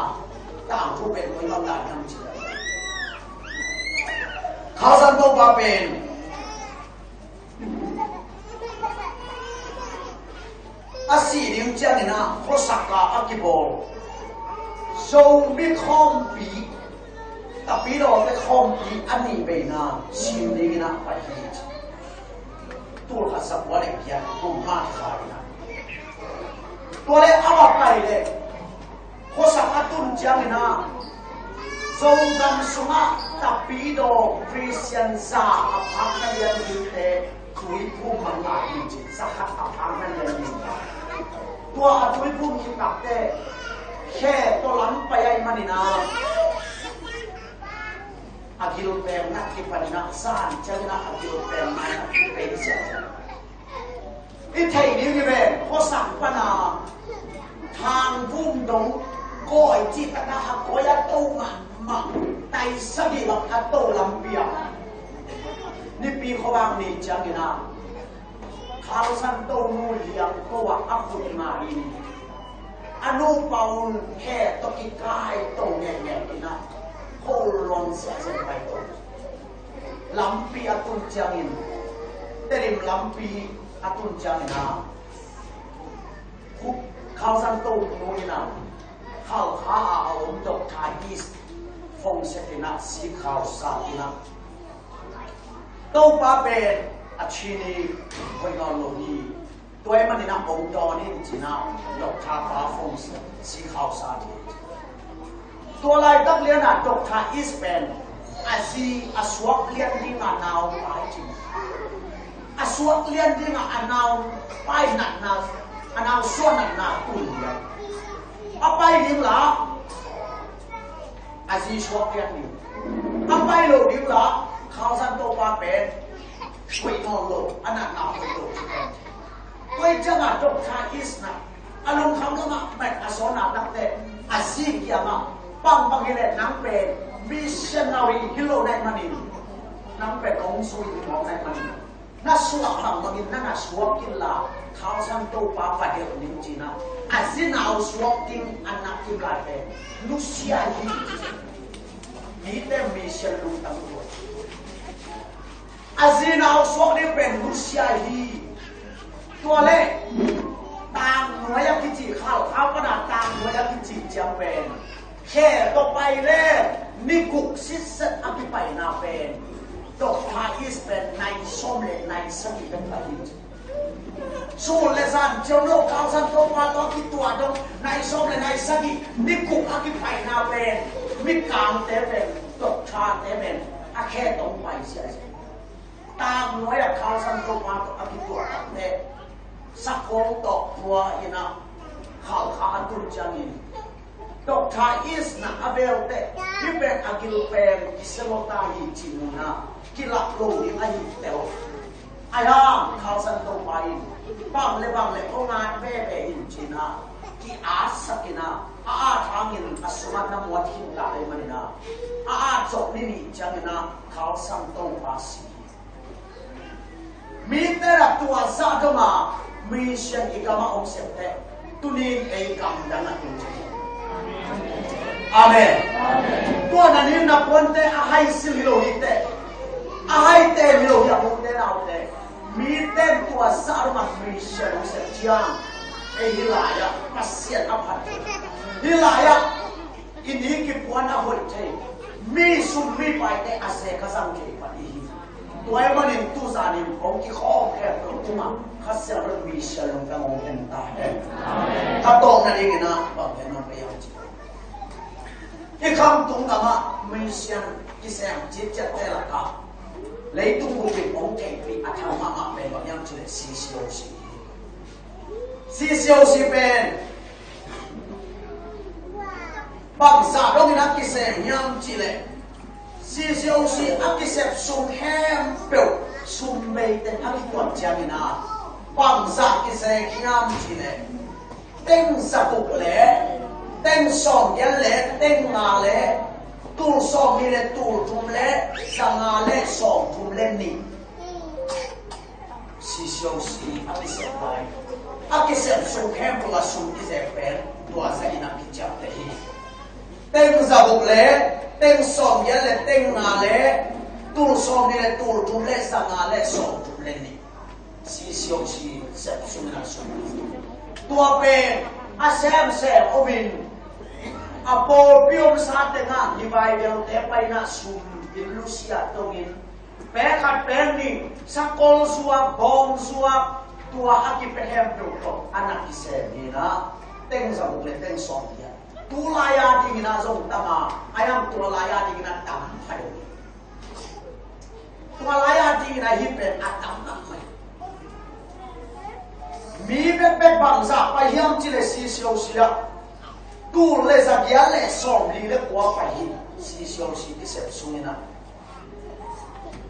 ต่างทุกเป็นคนละต่างทั้งชีวิตเขาสั่งตัวไปเป็นอาศีนิวเจนินะโคสักกาอักิโบทรงมีคอมปีแต่ปีเราได้คอมปีอันนี้ไปนะชิมดีนะไปที่ตัวข้าศึกวันนี้ยังตัวมาขายนะตัวเล็กเอาไปเลยโคสักกาตุนเจนินะทรงดำสุมาแต่ปีเราคริสเตียนซาอภักดิ์ยังมีแต่คุยผู้มันหลายจริงสักขัดอภักดิ์ยังมีตัวช่วยผู้มีกับแต่แค่ตัวหลังไปไอ้มันนี่นะ agil pem na ki panina san chana agil pem na ki pe sia i thei ni ve ko sang pana thang vum dong koi chi ta na ha ko ya to ma tai sa di la ha to lam pia ni pi ko wang ni chang ina khao san to nu liang ko wa akut ma in anu paun ke to ki kai to nge nge ina ko lon sia sia pai to lampi atun changin terim lampi atun changina ku khao san to nu ina khao kha a om dok thai is phong setina si khao sa ina to pa be achini koi no lo ni toy man ina om do ni china dok tha pa phong si khao sa tiตัวลายตักเลียนดอกทาอิสเป็นอาซีอาสวกเลียนดิ้งานาวไปจริงอาสวกเลียนดิ้งานาวไปหนักนาอนาวส่วนหนักนาตุนเลียนเอาไปดิ้งละอาซีสวกเลียนดิ้งเอาไปโลดิ้งละข้าวสันโตปาเป็นช่วยนอนโลอันนั้นนาไปโลที่เป็นตัวจังหวะดอกทาอิสนะอารมณ์คำก็มาแบกอาสวนักนักเตะอาซีเกียมาปังปังเฮเลนังเป็นมิชชันนารีฮิโลในมันนี่นังเป็นองค์สุริมองในมันน่าสวกฟังบางทีน่าสวกกินละข้าวสันโตปาฟัดเดียวนิ่งจีน่าอาซินเอาสวกกินอันนักกินลายเป็นลุเซียฮีมีแต่มิชชันลุตั้งตัวอาซินเอาสวกนี่เป็นลุเซียฮีตัวเล็กต่างหน่วยกิจข้าวขนาดต่างหน่วยกิจจำเป็นแค่ต่อไปเลยนิกุกซิสอภิไปนาเป็นดอกทาอิสเป็นในส้มเลในสกิเป็นไปสู้เลซันเจ้าโลกข้าวสันโตมาต้องคิดตัวดงในส้มเลในสกินิกุกอภิไปนาเป็นมิกามเตเป็นดอกชาเตเป็นอาแค่ต้องไปเสียตามหน่วยข้าวสันโตมาต้องอภิตัวเนี่ยสักคนตกหัวอินะข้าวขาตุนจังอินดอกทาอิสนะอเบลเตที่เป็นอากิลเปมกิสโลตาฮิจิมุนะกิลักโลนี่อาฮิเตลอายาข้าวสันโตไปบังเลยโองานเบ้อินจินะที่อาสักินะอาทางินอสุมาณมวดหินตาเอมันนะอาจบนี่จังนะข้าวสันโตปาสีมีแต่ละตัวซาดมามิชชั่นอีกมาองเสพเตตุนีเอกำดังนั้นจริงอาเมนตัวนั้นนี่นับวันเตอาให้สิลิโลหิเตอาให้เตลิโลหิมุเตนาเตมีเต็มตัวซาดมามิชชั่นองเสพจียงฮิลายะปัสเซียนอภัยฮิลายะอินนี้กิปวันอโหยเทมีสุมีไปเตอาเซกสังเกปนีตัวเอมันin tu zanin om ki khom ke tu ma khasya ro mi shalom ka om ten ta hai ta to na ni na ba ke na pe ya chi ki kham tung ka ma mi sian ki sem chi chat te la ka lấy tung bu bi om ke pi a tha ma pe ba yang chi le si si ben bang sa ro ni na ki sem yang chi le si akisep sum hem pel sum mei ten akitwat jamina bang sa kise khiam chile teng sapuk le teng som yan le teng nga le tul som ni le tul tum le sanga le som tum le ni si akisep bai akisep sum hem pula sum kisep pen tua sa ina kichap te hi teng sapuk le tên som ya le tên nga le tul som ni le tul tum le sa nga le som tum le ni si se sum na sum tua pe a sem obin a po piom sa te nga ni bai del te pai na sum in lucia tongin pe khat pe ni sa kol suap bong suap tua aki pe hem to anak ki se ni na tên sa bu le tên som ya tu laya di na zong tama ayam tu laya di na tam hai tu laya di na hipen atam na mai mi be bang sa pa hiam chi le si sia tu le za dia le som li le kwa pa hi si ki sep sungina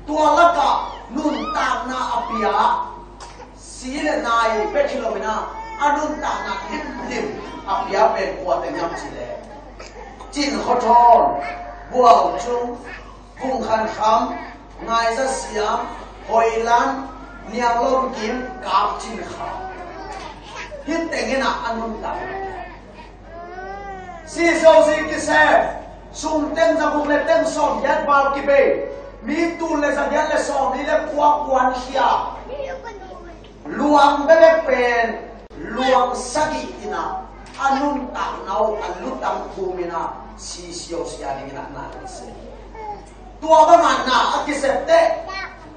ตัวละกะนุ่นต่างนาอภิยาสีเลนายเป็ดชิโลมินาอนุ่นต่างนาลิมอภิยาเป็นกวดเป็นยำชิเลจินขอทอนบัวจุงพุ่งขันคำนายจะเสียงหอยลันเนียงลมกิมกาบจินขาฮิตแต่งนะอนุ่นต่างซีโซซีกิเซซุ่มเต็มจะบุกเล็เต็มซ้อมยัดบาลกิเบมีตูเลสัญญาเลซ้อมนี่เลควักวันเขียลวงเบลเป็นลวงสกิอินะอนุนตังเอาอนุตังภูมินะซีเซียวเสียดินะนาลิเซตัวบ้านนะอกิเซเต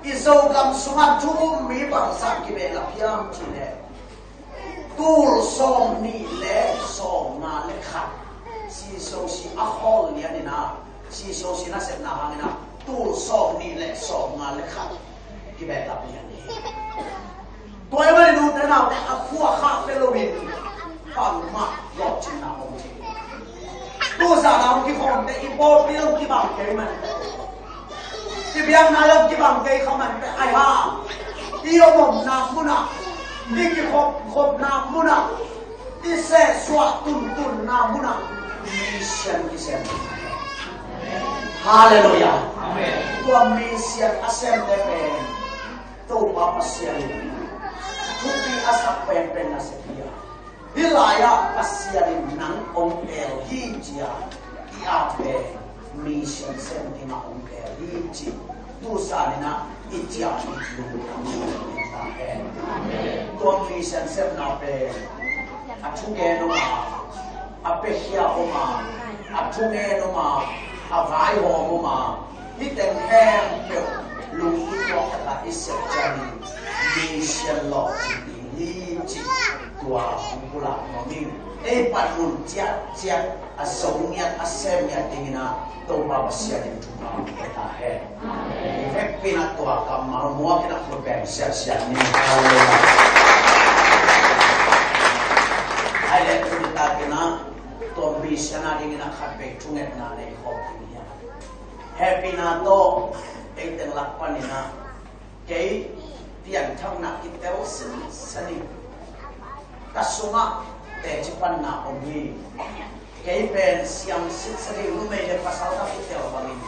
อิโซกัมสุมาจูมีบางสักกิเบลพิยามจีเนตูลซ้อมนี่เลซ้อมนาเลขัดซีโซซีอัคอลเนี่ยนี่นะซีโซซีน่าเสพนาฮังนะตูสองนี่แหละสองงานเลยครับที่แบบรับเนี่ยนี่ตัวเองไม่ดูแต่เราแต่อาคัวข้าเฟลวินฟังมากหลอดจินนาองค์จริงตัวสาวเราที่คนแต่อีโป้ที่เราที่บางเกยมันที่เบียงนาเราที่บางเกยเขามันแต่ไอ้ห่าที่เราหม่อมนามมุนะที่กี่คบนามมุนะที่เสสวะตุนนามมุนะมีเสียงที่เสียงฮาเลลูยาตัวมีเสียงอาเซมเดเป็นตัวมาปัสยาลิทุกที่อาศัยเป็นอาศัยฮิลายาปัสยาลินังองเอลฮิจิอาที่อาเป็นมีเสียงเซมที่มาองเอลฮิจิตัวสารินะอิจิอาอิลุตังตาเองตัวมีเสียงเซมนาเป็นอาทุเกโนมาอาเปเชียโอมาอาทุเกโนมาอาไว้หัวมาที่แต่งแห้งเกี่ยวลุงที่บอกกับอิสระจันมีเชียนหลอกดีนี่จิตัวกุหลาบมอมิงปัดมุนเจียอาสงเนี่ยอาเซมเนี่ยติงนะตัวบาบเสียดิทุกมาเป็นตาแห้งเอฟปีนัตัวกำมามัวกินักคนแบบเสียนี่เอาเลยไอ้เล็กคนตากินะตัวมีเสียนาดิงนะขัดไปทุ่งเงินนาในครอบครัวHappy na to ay teng lakpan ni na kay tiyan thang na itew sani kasuma te chipan na omi kay pen siyang sit sani lumay le pasal na itew bangin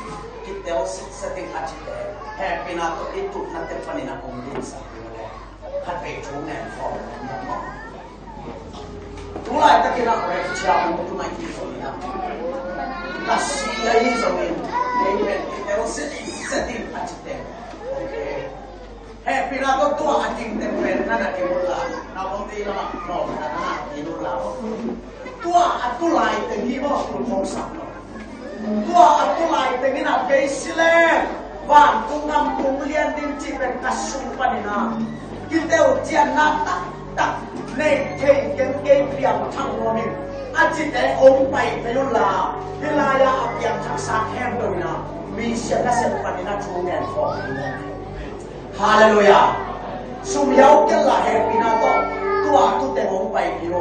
itew sit sani achite happy na to itu na te panina omi sa pule hat pe chung na for mo tulay ta kina correct siya kung tunay ito na Nasiya zomin, amen. Ito setting achitem. Okay. Happy na to tua ating temper na nakimula. Na konti na no na inula. Tua atulay tengi mo kung sa no. Tua atulay tengi na beisile. Van kung ngam lian din chipen kasumpa ni na. Kiteu jian na tak ne kay kay piang thang mo ni. อาจิตแต่องค์ไปไปยุลาฮิลายาอับยังทักษะแห้งโดยนะมีเสียงและเสียงปฏิณาทูแมนฟอร์ฮาเลลูยาสุมยาวกันละแห่งปีนาโตตัวตุแต่องค์ไปพิโร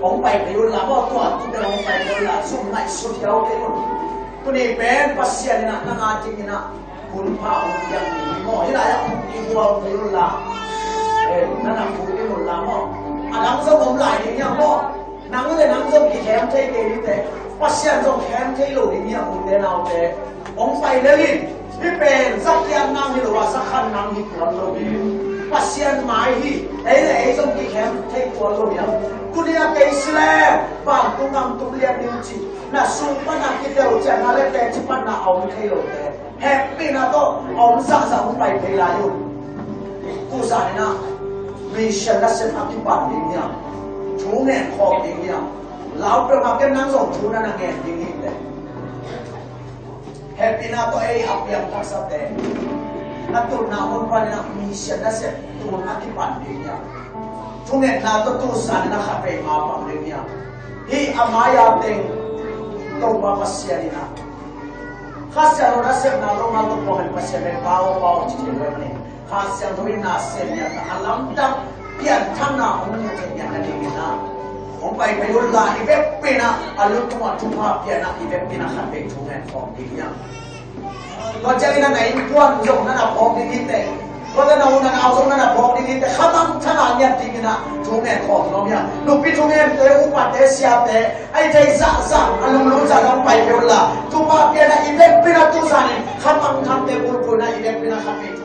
องค์ไปพิโรลาบ่ตัวตุแต่องค์ไปพิโรลาสุมไหนสุดยาวกันตัวนี้เป็นปัสเซียนนะนาจริงนะคุณพาองค์ยังมีโมฮิลายาองค์พิโรพิโรลานั่นน่ะคุณพิโรลาบ่นังส้มผมหลายอย่างเงี้ยพ่อนังเลยนังส้มกี่แถมใช้เกลี่ยแต่ปัสเซียนส้มแถมใช้โหลอย่างเงี้ยคุณเดนเอาแต่องไปเลยที่เป็นสักยามนั่งหรือว่าสักคันนั่งที่ตัวเราดีปัสเซียนหมายที่ไอ้ส้มกี่แถมใช้ตัวเราเนี่ยคุณเนี่ยเกสเลบางตุ้งงตุ้งเลียนดิ้งจีน่ะสุ่มปนักกิเดียวจะนั่นแหละแต่จิปันน่ะเอาไม่ใช่โหลแต่แฮปปี้นะก็เอาสักไปเพลาอยู่กูสานนะมีเชิงและเส้นอธิบายอย่างเงี้ยชูเงินขอบอย่างเงี้ยเราประมาณกันนั่งส่งชูนั่นเงินอย่างเงี้ยเลยแฮปปี้นะตัวเองอับยังทักษะแต่นักตุนนาคนพันนะมีเชิงและเส้นตัวอธิบายอย่างเงี้ยชูเงินนาตัวตัวสันนะขับไปมาปังอย่างเงี้ยที่อามายาเต็งตัวมาปัสยานีนะข้าเสียเราเสียนาเรามาตัวพอเป็นปัสยานีเบาจริงๆเลยเนี่ยข้าเสียงตัวน่าเสียเนี่ยแต่ลำดับเปลี่ยนทั้งหน้าของมันจะอย่างนั้นเองนะผมไปยุลาอีเว็บปีนะอารมณ์ตัวทุกภาพเปลี่ยนนะอีเว็บปีนะขัดไปทุกแห่งของดีอย่าง có chơi là này quan dùng nó là phong đi kinh tế có cái nào nào dùng nó là phong đi kinh tế khám ăn thằng nào nhận thì cái nào chúng em khó nó nhá lúc biết chúng em tới uống bát tới xia tới ai thấy dạ anh lùng lùng dạ lông bài biểu là tu ba kia là event pina tu san khám ăn thằng tới buồn buồn là event pina khám